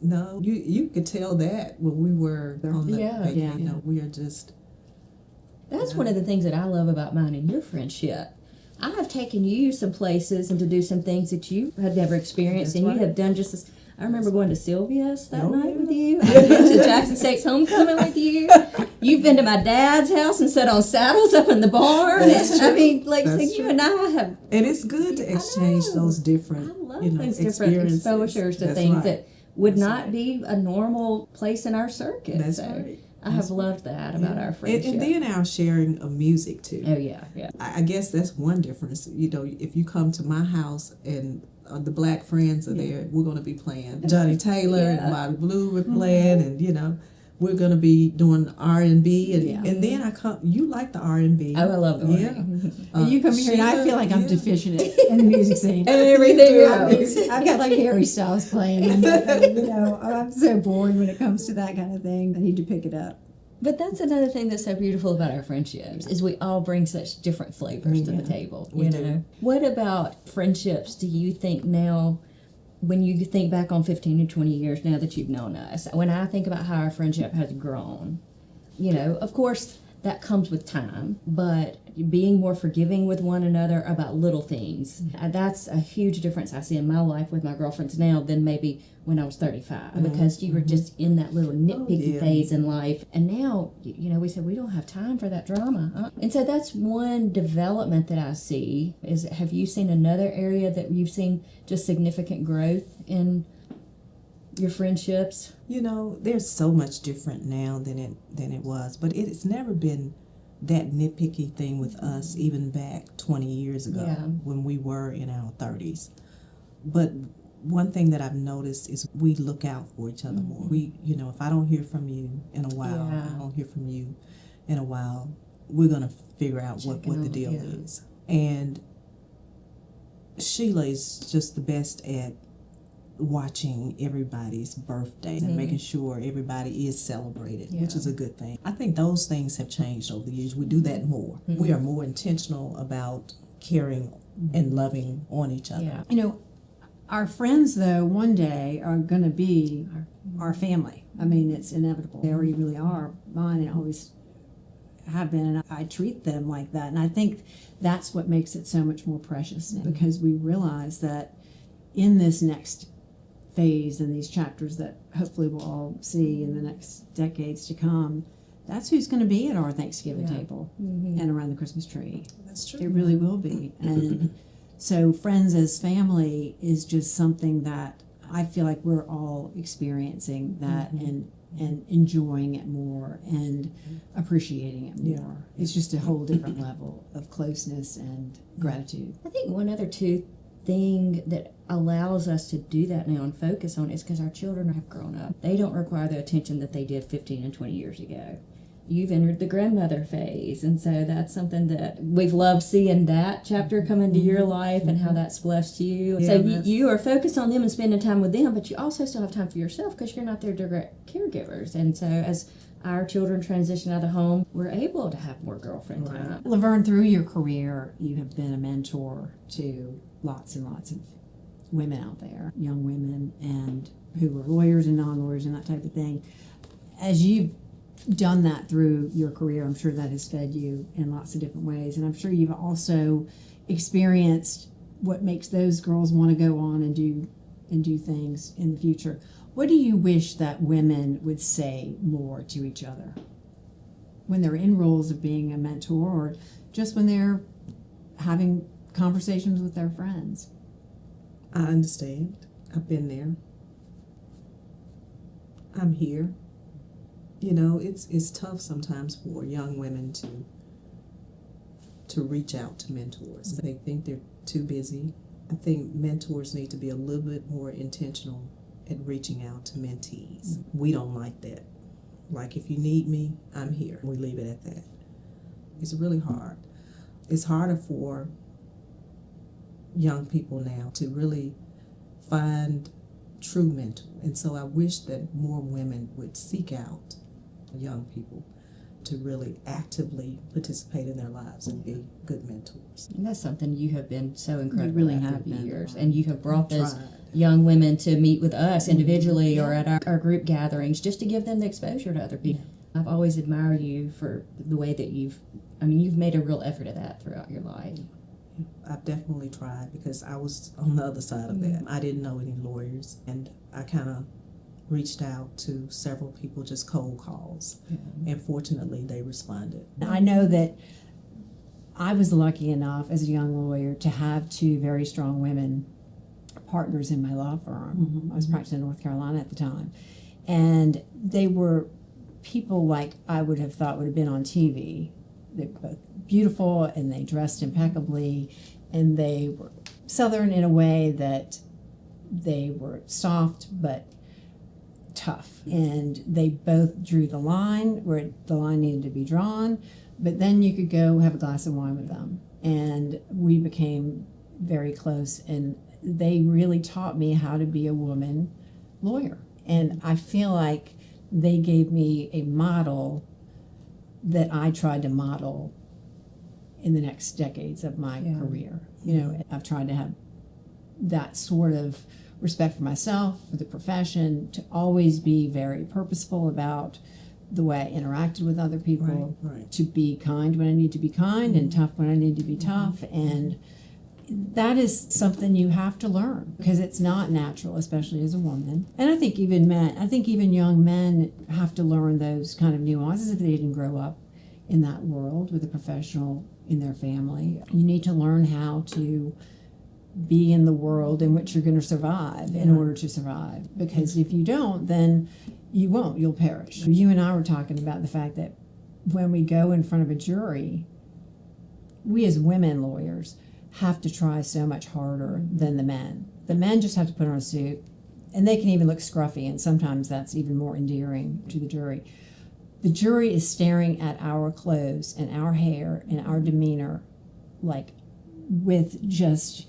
C: No, you could tell that when we were on the
A: Yeah.
C: vacation.
B: Yeah.
C: You know, we are just
A: that's one of the things that I love about mine and your friendship. I have taken you some places and to do some things that you had never experienced,
C: That's
A: and
C: right.
A: you have done just as. I remember going to Sylvia's that
C: Oh,
A: night
C: yeah.
A: with you. I've been to Jackson State's homecoming with you. You've been to my dad's house and sat on saddles up in the barn.
C: That's
A: I
C: true.
A: mean, like, so
C: That's
A: you
C: true.
A: and I have.
C: and it's good to exchange
A: know.
C: those different,
A: I love
C: you know,
A: those different
C: experiences.
A: exposures to
C: That's
A: things
C: right.
A: that would
C: That's
A: not
C: right.
A: be a normal place in our circuit.
C: That's
A: so
C: right.
A: I have loved that about our
C: And,
A: friendship.
C: and then our sharing of music too.
A: Oh yeah.
C: I guess that's one difference. You know, if you come to my house and the black friends are there, we're going to be playing Johnny Taylor and Bobby Blue. We're playing, and you know, we're going to be doing R&B, and then I come. You like the R&B?
A: Oh, I love the
C: Yeah.
B: And you come here and I
C: Sheila,
B: feel like I'm
C: yeah.
B: deficient in the music scene.
A: Everything else.
B: I've got like Harry Styles playing, and, you know, I'm so bored when it comes to that kind of thing. I need to pick it up.
A: But that's another thing that's so beautiful about our friendships is we all bring such different flavors to the table.
C: We
A: You
C: do.
A: know. What about friendships do you think now, when you think back on 15 or 20 years now that you've known us, when I think about how our friendship has grown, you know, of course that comes with time, but being more forgiving with one another about little things, that's a huge difference I see in my life with my girlfriends now than maybe when I was 35, because you were just in that little nitpicky
C: yeah.
A: phase in life. And now, you know, we said we don't have time for that drama. And so that's one development that I see is, have you seen another area that you've seen just significant growth in your friendships?
C: You know, there's so much different now than it was, but it's never been that nitpicky thing with us even back 20 years ago
A: Yeah.
C: when we were in our 30s. But one thing that I've noticed is we look out for each other more. We, you know, if I don't hear from you in a while,
A: Yeah.
C: I don't hear from you in a while, we're going to figure out what
A: Checking
C: the
A: on,
C: deal
A: yeah.
C: is. And Sheila is just the best at watching everybody's birthdays and making sure everybody is celebrated, which
A: Yeah.
C: is a good thing. I think those things have changed over the years. We do that more. We are more intentional about caring and loving on each other.
A: Yeah.
B: You know, our friends, though, one day are going to be our family. I mean, it's inevitable. They already really are mine and always have been, and I treat them like that. And I think that's what makes it so much more precious, because we realize that in this next phase and these chapters that hopefully we'll all see in the next decades to come, that's who's going to be at our Thanksgiving table and around the Christmas tree.
C: That's true.
B: It really will be. And so friends as family is just something that I feel like we're all experiencing that and enjoying it more and appreciating it more. It's just a whole different level of closeness and gratitude.
A: I think one other thing that allows us to do that now and focus on it is because our children have grown up. They don't require the attention that they did 15 and 20 years ago. You've entered the grandmother phase, and so that's something that we've loved seeing that chapter come into your life and how that's blessed you.
C: Yeah,
A: So
C: that's-
A: you are focused on them and spending time with them, but you also still have time for yourself because you're not their direct caregivers. And so as our children transition out of the home, we're able to have more girlfriend time.
B: Laverne, through your career, you have been a mentor to lots and lots of women out there, young women, and who are lawyers and non-lawyers and that type of thing. As you've done that through your career, I'm sure that has fed you in lots of different ways, and I'm sure you've also experienced what makes those girls want to go on and do and do things in the future. What do you wish that women would say more to each other when they're in roles of being a mentor, or just when they're having conversations with their friends?
C: I understand. I've been there. I'm here. You know, it's tough sometimes for young women to reach out to mentors. They think they're too busy. I think mentors need to be a little bit more intentional at reaching out to mentees. We don't like that. Like, if you need me, I'm here. We leave it at that. It's really hard. It's harder for young people now to really find true mentors. And so I wish that more women would seek out young people to really actively participate in their lives and be good mentors.
A: And that's something you have been so incredible
B: really
A: at
B: have
A: through the
B: been.
A: years. And you have brought those
C: Tried.
A: young women to meet with us individually or at our group gatherings just to give them the exposure to other people. I've always admired you for the way that you've made a real effort of that throughout your life.
C: I've definitely tried because I was on the other side of that. I didn't know any lawyers, and I kind of reached out to several people, just cold calls, and fortunately they responded.
B: I know that I was lucky enough as a young lawyer to have two very strong women partners in my law firm. I was practicing in North Carolina at the time, and they were people like I would have thought would have been on TV. They were both beautiful, and they dressed impeccably, and they were Southern in a way that they were soft but tough, and they both drew the line where the line needed to be drawn, but then you could go have a glass of wine with them, and we became very close, and they really taught me how to be a woman lawyer. And I feel like they gave me a model that I tried to model in the next decades of my career. You know, I've tried to have that sort of respect for myself, for the profession, to always be very purposeful about the way I interacted with other people,
C: Right.
B: to be kind when I need to be kind and tough when I need to be tough. And that is something you have to learn because it's not natural, especially as a woman. And I think even young men have to learn those kind of nuances if they didn't grow up in that world with a professional in their family. You need to learn how to be in the world in which you're going to survive in order to survive. Because if you don't, then you won't. You'll perish. You and I were talking about the fact that when we go in front of a jury, we as women lawyers have to try so much harder than the men. The men just have to put on a suit, and they can even look scruffy, and sometimes that's even more endearing to the jury. The jury is staring at our clothes and our hair and our demeanor, like with just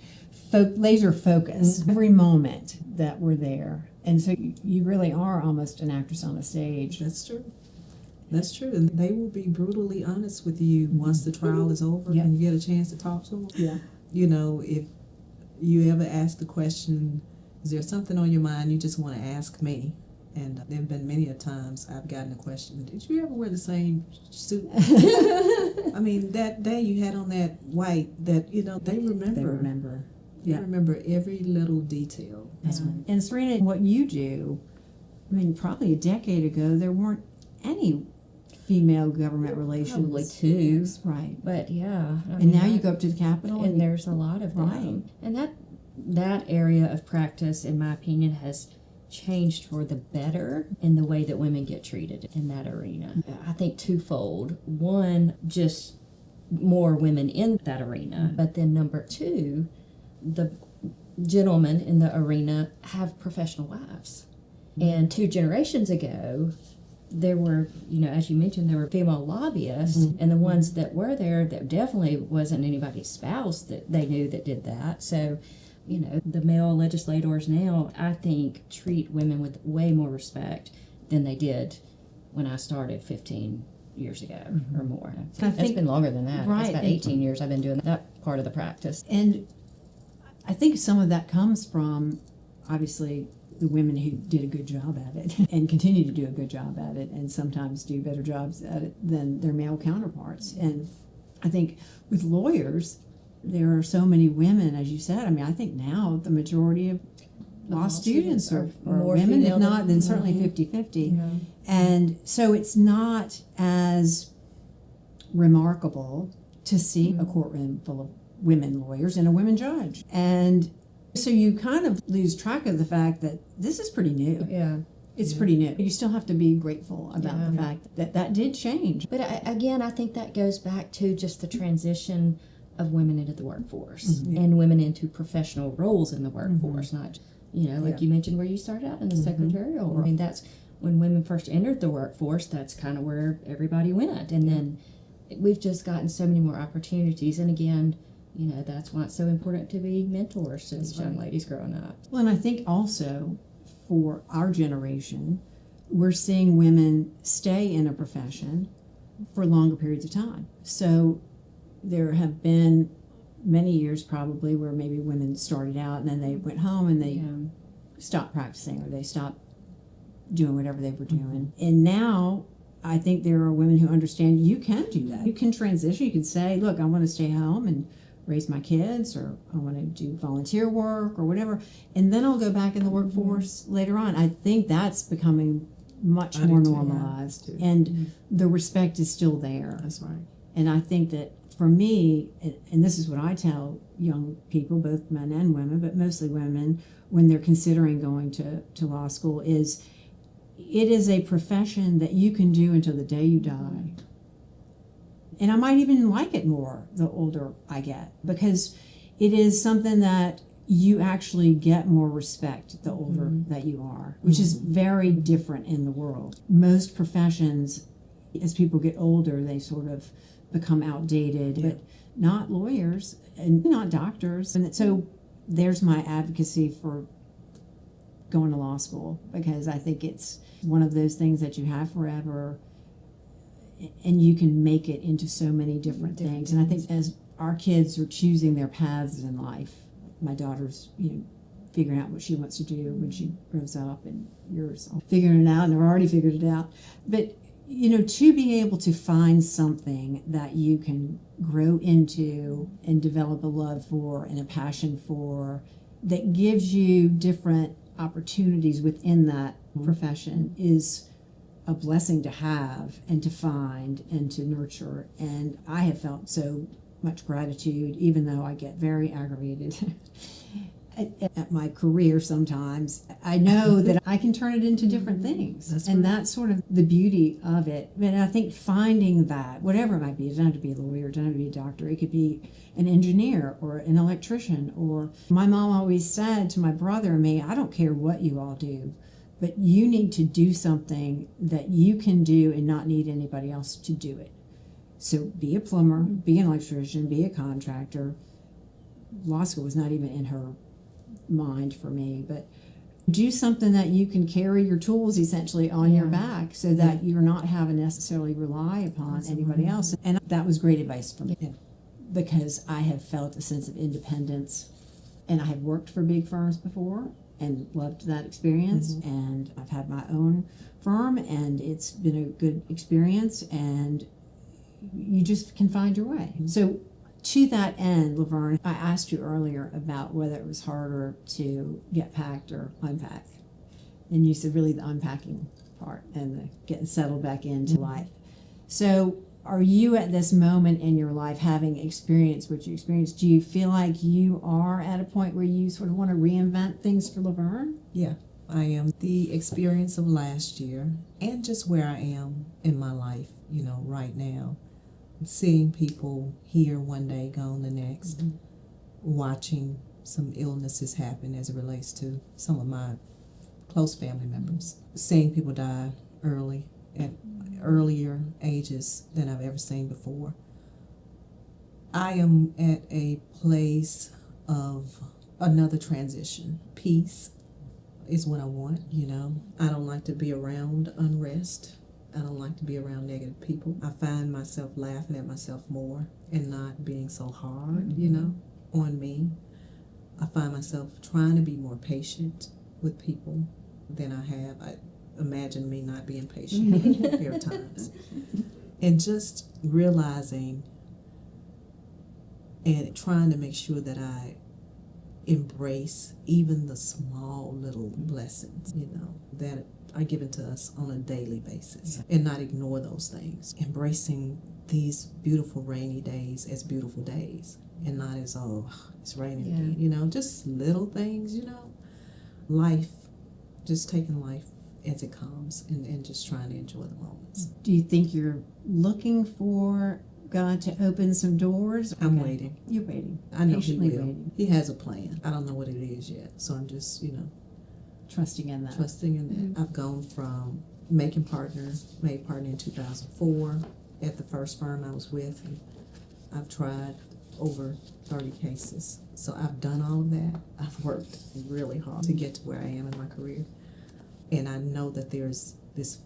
B: laser focus every moment that we're there. And so you really are almost an actress on a stage.
C: That's true. That's true. And they will be brutally honest with you once the trial is over and you get a chance to talk to them.
B: Yeah.
C: You know, if you ever ask the question, is there something on your mind you just want to ask me? And there have been many a times I've gotten a question, did you ever wear the same suit? I mean, that day you had on that white, that, you know, they remember.
B: They remember.
C: They remember every little detail.
B: Yeah. And Serena, what you do, I mean, probably a decade ago, there weren't any female government relations.
A: Probably two.
B: Right.
A: But yeah.
B: And now you go up to the Capitol.
A: And there's a lot of them. And that area of practice, in my opinion, has changed for the better in the way that women get treated in that arena. I think twofold. One, just more women in that arena. But then number two, the gentlemen in the arena have professional wives. And 2 generations ago, there were, you know, as you mentioned, there were female lobbyists, and the ones that were there, that definitely wasn't anybody's spouse that they knew that did that. So, you know, the male legislators now, I think, treat women with way more respect than they did when I started 15 years ago or more. It's been longer than that.
B: Right.
A: It's about 18 years I've been doing that part of the practice.
B: And I think some of that comes from, obviously, the women who did a good job at it and continue to do a good job at it and sometimes do better jobs at it than their male counterparts. And I think with lawyers, there are so many women, as you said. I mean, I think now the majority of law students are
A: more
B: women, if
A: female
B: not,
A: than-
B: then certainly 50-50.
A: Yeah.
B: And so it's not as remarkable to see a courtroom full of women lawyers and a women judge. And so you kind of lose track of the fact that this is pretty new.
A: Yeah.
B: It's pretty new. You still have to be grateful about the fact that that did change.
A: But again, I think that goes back to just the transition of women into the workforce and women into professional roles in the workforce, not, like you mentioned where you started out in the secretarial role. I mean, that's when women first entered the workforce, that's kind of where everybody went. And then we've just gotten so many more opportunities. And again, that's why it's so important to be mentors to these young ladies growing up.
B: Well, and I think also for our generation, we're seeing women stay in a profession for longer periods of time. So there have been many years probably where maybe women started out and then they went home and they stopped practicing or they stopped doing whatever they were doing. And now I think there are women who understand you can do that. You can transition. You can say, look, I want to stay home and raise my kids, or I want to do volunteer work or whatever, and then I'll go back in the workforce later on. I think that's becoming much more normalized, and the respect is still there.
C: That's right.
B: And I think that for me, and this is what I tell young people, both men and women, but mostly women, when they're considering going to law school, is it is a profession that you can do until the day you die. And I might even like it more the older I get, because it is something that you actually get more respect the older that you are, which is very different in the world. Most professions, as people get older, they sort of become outdated, but not lawyers and not doctors. And so there's my advocacy for going to law school, because I think it's one of those things that you have forever, and you can make it into so many different things. And I think as our kids are choosing their paths in life, my daughter's figuring out what she wants to do when she grows up, and yours figuring it out, and I've already figured it out. But to be able to find something that you can grow into and develop a love for and a passion for, that gives you different opportunities within that profession, is a blessing to have and to find and to nurture. And I have felt so much gratitude, even though I get very aggravated at my career sometimes. I know that I can turn it into different things. That's sort of the beauty of it. And I think finding that, whatever it might be, it doesn't have to be a lawyer, it doesn't have to be a doctor, it could be an engineer or an electrician. Or my mom always said to my brother and me, I don't care what you all do, but you need to do something that you can do and not need anybody else to do it. So be a plumber, be an electrician, be a contractor. Law school was not even in her mind for me, but do something that you can carry your tools essentially on your back, so that you're not having to necessarily rely upon anybody else. And that was great advice for me, because I have felt a sense of independence, and I have worked for big firms before and loved that experience. And I've had my own firm, and it's been a good experience, and you just can find your way. So to that end, La'Verne, I asked you earlier about whether it was harder to get packed or unpack. And you said really the unpacking part and the getting settled back into life. So are you at this moment in your life, having experienced what you experienced, do you feel like you are at a point where you sort of want to reinvent things for La'Verne?
C: Yeah, I am. The experience of last year and just where I am in my life, right now. Seeing people here one day, gone the next, watching some illnesses happen as it relates to some of my close family members, seeing people die early, at earlier ages than I've ever seen before. I am at a place of another transition. Peace is what I want, I don't like to be around unrest. I don't like to be around negative people. I find myself laughing at myself more and not being so hard, on me. I find myself trying to be more patient with people than I have. I imagine me not being patient there are times. And just realizing and trying to make sure that I embrace even the small little blessings, that are given to us on a daily basis, and not ignore those things. Embracing these beautiful rainy days as beautiful days, and not as, oh, it's raining again. Just little things, life, just taking life as it comes, and just trying to enjoy the moments.
B: Do you think you're looking for God to open some doors?
C: I'm waiting.
B: You're waiting.
C: I know He
B: Patiently
C: will.
B: waiting.
C: He has a plan. I don't know what it is yet, so I'm just,
B: Trusting in that.
C: trusting in that. I've gone from made partner in 2004 at the first firm I was with, and I've tried over 30 cases. So I've done all of that. I've worked really hard to get to where I am in my career. And I know that there's this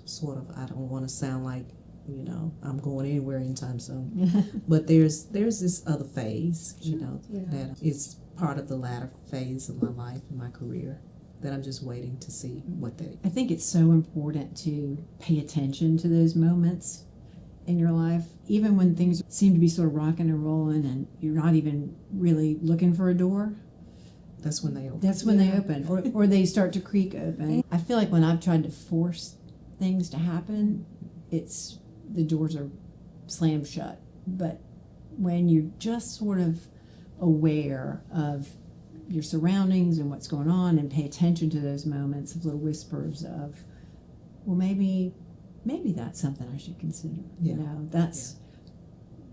C: sort of, I don't want to sound like, I'm going anywhere anytime soon. But there's this other phase, that is part of the latter phase of my life and my career, that I'm just waiting to see what they.
B: I think it's so important to pay attention to those moments in your life, even when things seem to be sort of rocking and rolling and you're not even really looking for a door.
C: That's when they open.
B: That's when they open, or they start to creak open. I feel like when I've tried to force things to happen, the doors are slammed shut. But when you're just sort of aware of your surroundings and what's going on, and pay attention to those moments of little whispers of, well, maybe that's something I should consider.
C: Yeah.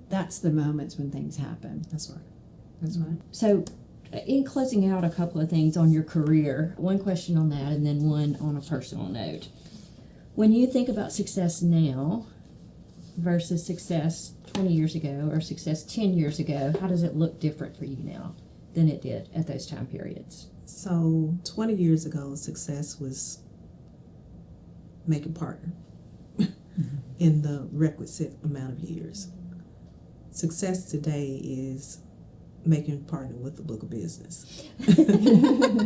B: That's the moments when things happen.
C: That's right.
A: So, in closing out a couple of things on your career, one question on that and then one on a personal note. When you think about success now versus success 20 years ago or success 10 years ago, how does it look different for you now than it did at those time periods?
C: So 20 years ago, success was making partner in the requisite amount of years. Success today is making partner with the book of business.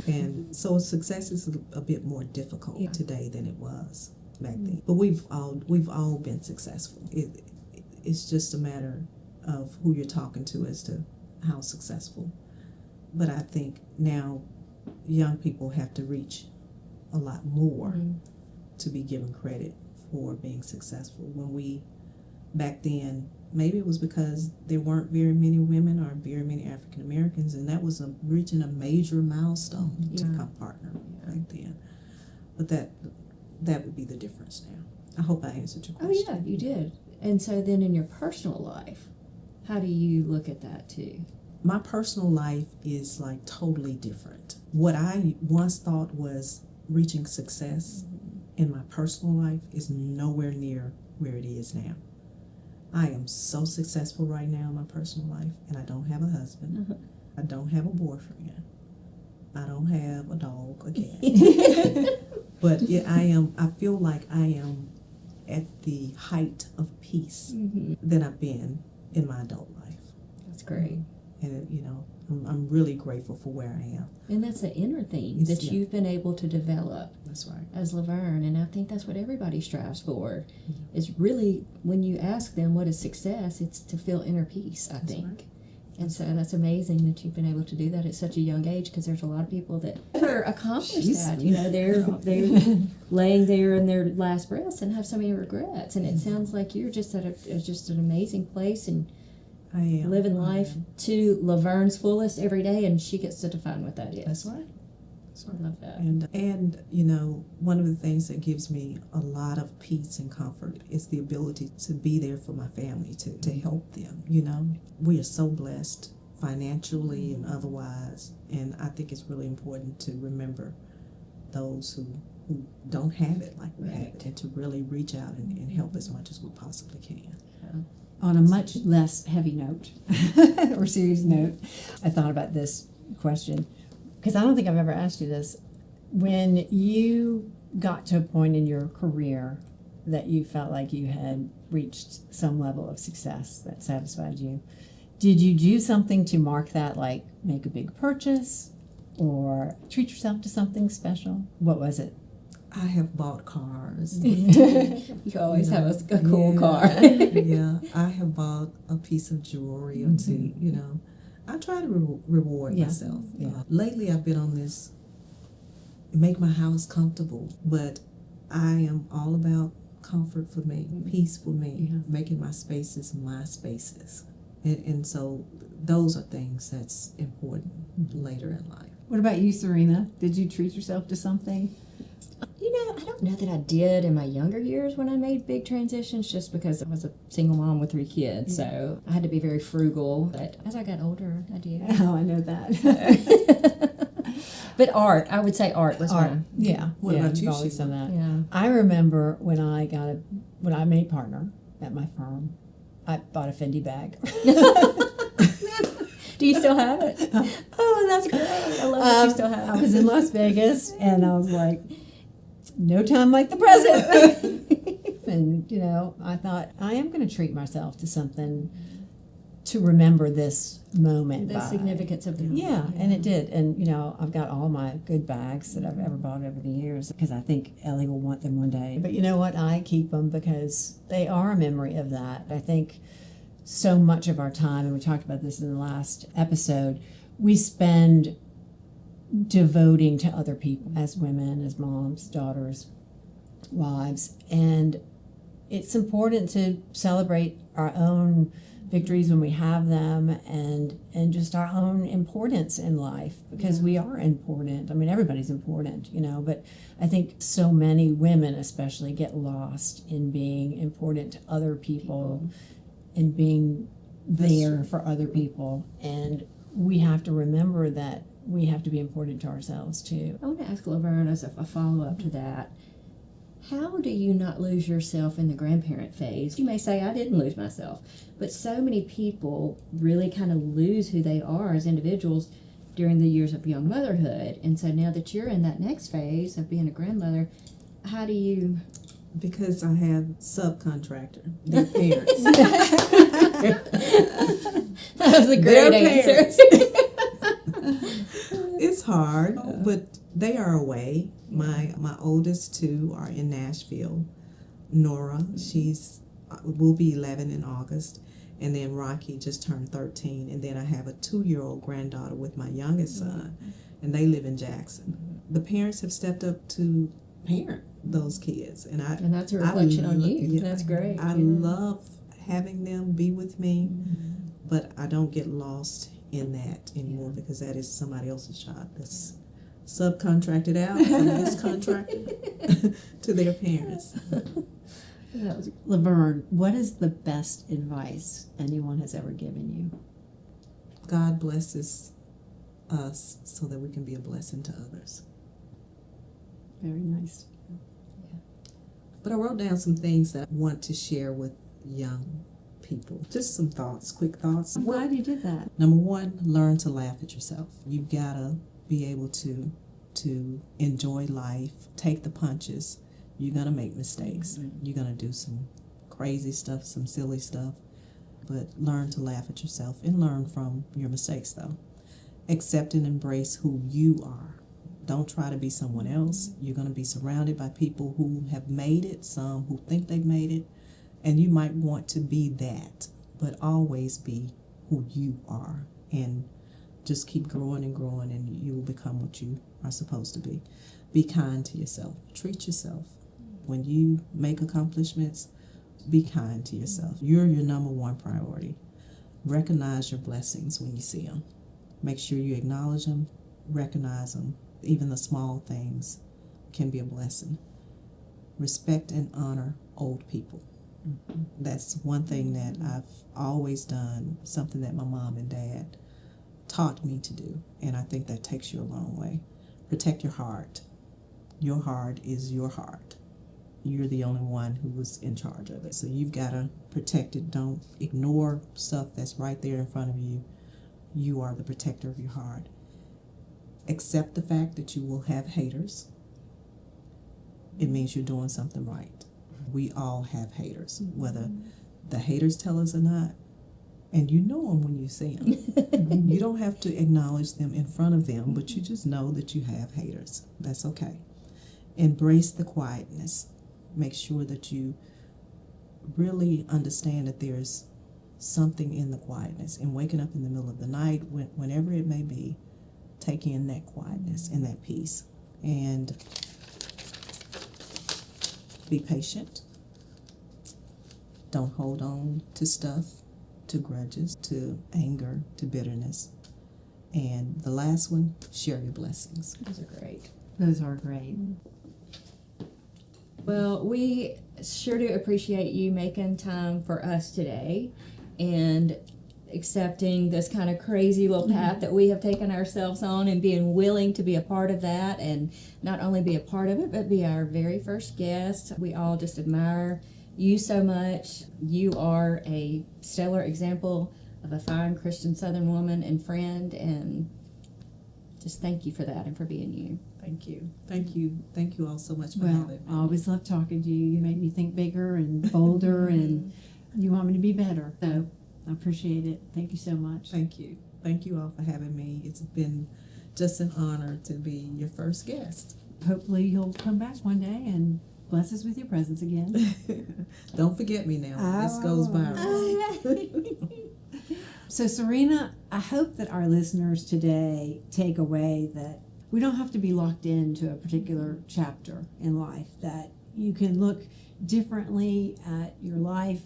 C: And so success is a bit more difficult today than it was back then. But we've all been successful. It's just a matter of who you're talking to as to how successful. But I think now young people have to reach a lot more to be given credit for being successful. Back then, maybe it was because there weren't very many women or very many African Americans, and that was reaching a major milestone to become partner back then. But that would be the difference now. I hope I answered your question.
A: Oh yeah, you did. And so then in your personal life, how do you look at that too?
C: My personal life is like totally different. What I once thought was reaching success in my personal life is nowhere near where it is now. I am so successful right now in my personal life, and I don't have a husband. I don't have a boyfriend. I don't have a dog, a cat. But I feel like I am at the height of peace that I've been in my adult life.
A: That's great.
C: And I'm really grateful for where I am.
A: And that's an inner theme that you've been able to develop.
C: That's right.
A: As La'Verne, and I think that's what everybody strives for. Is really, when you ask them what is success, it's to feel inner peace, I think. Right. And so that's amazing that you've been able to do that at such a young age, because there's a lot of people that never accomplish that. They're laying there in their last breaths and have so many regrets. And it sounds like you're just at just an amazing place, and
C: I am
A: living life to La'Verne's fullest every day, and she gets to define what that is.
C: That's right.
A: I love that.
C: And one of the things that gives me a lot of peace and comfort is the ability to be there for my family, to help them. We are so blessed financially and otherwise, and I think it's really important to remember those who don't have it like we have it, and to really reach out and help as much as we possibly can.
B: On a much less heavy note or serious note, I thought about this question, because I don't think I've ever asked you this. When you got to a point in your career that you felt like you had reached some level of success that satisfied you, did you do something to mark that, like make a big purchase or treat yourself to something special? What was it?
C: I have bought cars.
A: You always have a cool car.
C: Yeah, I have bought a piece of jewelry or two. I try to reward
B: Yeah.
C: myself.
B: Yeah.
C: Lately, I've been on this make my house comfortable, but I am all about comfort for me, peace for me,
B: Yeah.
C: making my spaces my spaces. And so those are things that's important later in life.
B: What about you, Serena? Did you treat yourself to something?
A: You know, I don't know that I did in my younger years when I made big transitions, just because I was a single mom with 3 kids, so I had to be very frugal. But as I got older, I did.
B: Oh, I know that.
A: But art, I would say art was
B: Art.
A: mine.
B: Yeah.
C: What
B: yeah,
C: about
B: you've
C: you,
B: always
C: Sheila?
B: done that.
A: Yeah.
B: I remember when I made partner at my firm, I bought a Fendi bag.
A: Do you still have it? Oh, that's great. I love that you still have
B: I
A: it.
B: was in Las Vegas, and I was like, no time like the present. And, you know, I thought, I am going to treat myself to something to remember this moment
A: The
B: by.
A: significance of the
B: Yeah, and it did. And, you know, I've got all my good bags that I've ever bought over the years because I think Ellie will want them one day. But you know what? I keep them because they are a memory of that. I think so much of our time, and we talked about this in the last episode, we spend devoting to other people as women, as moms, daughters, wives. And it's important to celebrate our own victories when we have them, and just our own importance in life, because we are important. I mean, everybody's important, you know, but I think so many women especially get lost in being important to other people and being there for other people. And we have to remember that we have to be important to ourselves too.
A: I want to ask La'Verne as a follow-up to that. How do you not lose yourself in the grandparent phase? You may say, I didn't lose myself, but so many people really kind of lose who they are as individuals during the years of young motherhood. And so now that you're in that next phase of being a grandmother, how do you...
C: Because I have subcontractor, their parents.
A: That was a
C: Their
A: great answer.
C: It's hard, but they are away. My oldest 2 are in Nashville. Nora, she's will be 11 in August, and then Rocky just turned 13, and then I have a 2-year-old granddaughter with my youngest son, and they live in Jackson. The parents have stepped up to parent those kids, and
A: that's a reflection on you.
C: Yeah,
A: That's great.
C: I love having them be with me, but I don't get lost in that anymore because that is somebody else's job. That's subcontracted out from this contractor to their parents.
B: La'Verne, what is the best advice anyone has ever given you?
C: God blesses us so that we can be a blessing to others.
B: Very nice.
C: But I wrote down some things that I want to share with young people. Just some thoughts, quick thoughts.
B: I'm glad you did that.
C: Number 1, learn to laugh at yourself. You've got to be able to enjoy life, take the punches. You're going to make mistakes. You're going to do some crazy stuff, some silly stuff, but learn to laugh at yourself and learn from your mistakes, though. Accept and embrace who you are. Don't try to be someone else. You're going to be surrounded by people who have made it, some who think they've made it, and you might want to be that, but always be who you are, and just keep growing and growing, and you will become what you are supposed to be. Be kind to yourself. Treat yourself. When you make accomplishments, be kind to yourself. You're your number 1 priority. Recognize your blessings when you see them. Make sure you acknowledge them, recognize them. Even the small things can be a blessing. Respect and honor old people. That's one thing that I've always done, something that my mom and dad taught me to do, and I think that takes you a long way. Protect your heart. Your heart is your heart. You're the only one who was in charge of it, so you've got to protect it. Don't ignore stuff that's right there in front of you. You are the protector of your heart. Accept the fact that you will have haters. It means you're doing something right. We all have haters, whether the haters tell us or not, and you know them when you see them. You don't have to acknowledge them in front of them, but you just know that you have haters. That's okay. Embrace the quietness. Make sure that you really understand that there's something in the quietness, and waking up in the middle of the night, whenever it may be, take in that quietness and that peace. And be patient. Don't hold on to stuff, to grudges, to anger, to bitterness. And the last one, share your blessings.
A: Those are great.
B: Those are great.
A: Well, we sure do appreciate you making time for us today and accepting this kind of crazy little path that we have taken ourselves on, and being willing to be a part of that, and not only be a part of it, but be our very first guest. We all just admire you so much. You are a stellar example of a fine Christian Southern woman and friend, and just thank you for that and for being you.
C: Thank you. Thank you. Thank you all so much for
B: Well,
C: having me.
B: I always love talking to you. You make me think bigger and bolder, and you want me to be better. So I appreciate it. Thank you so much.
C: Thank you. Thank you all for having me. It's been just an honor to be your first guest.
B: Hopefully you'll come back one day and bless us with your presence again.
C: Don't forget me now. This goes viral.
B: So, Serena, I hope that our listeners today take away that we don't have to be locked into a particular chapter in life, that you can look differently at your life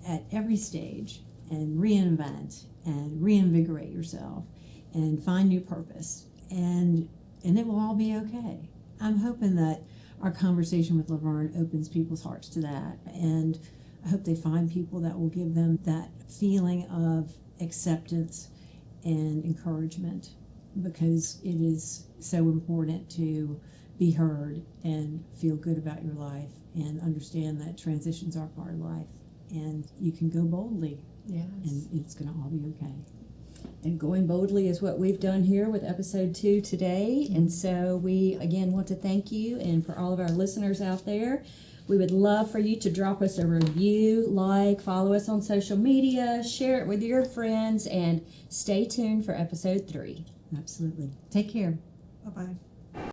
B: at every stage and reinvent and reinvigorate yourself and find new purpose, and it will all be okay. I'm hoping that our conversation with La'Verne opens people's hearts to that, and I hope they find people that will give them that feeling of acceptance and encouragement, because it is so important to be heard and feel good about your life and understand that transitions are part of life, and you can go boldly.
A: Yes.
B: And it's going to all be okay.
A: And going boldly is what we've done here with episode 2 today. And so we again want to thank you, and for all of our listeners out there, we would love for you to drop us a review, follow us on social media, share it with your friends, and stay tuned for episode 3.
B: Absolutely. Take care.
C: Bye-bye.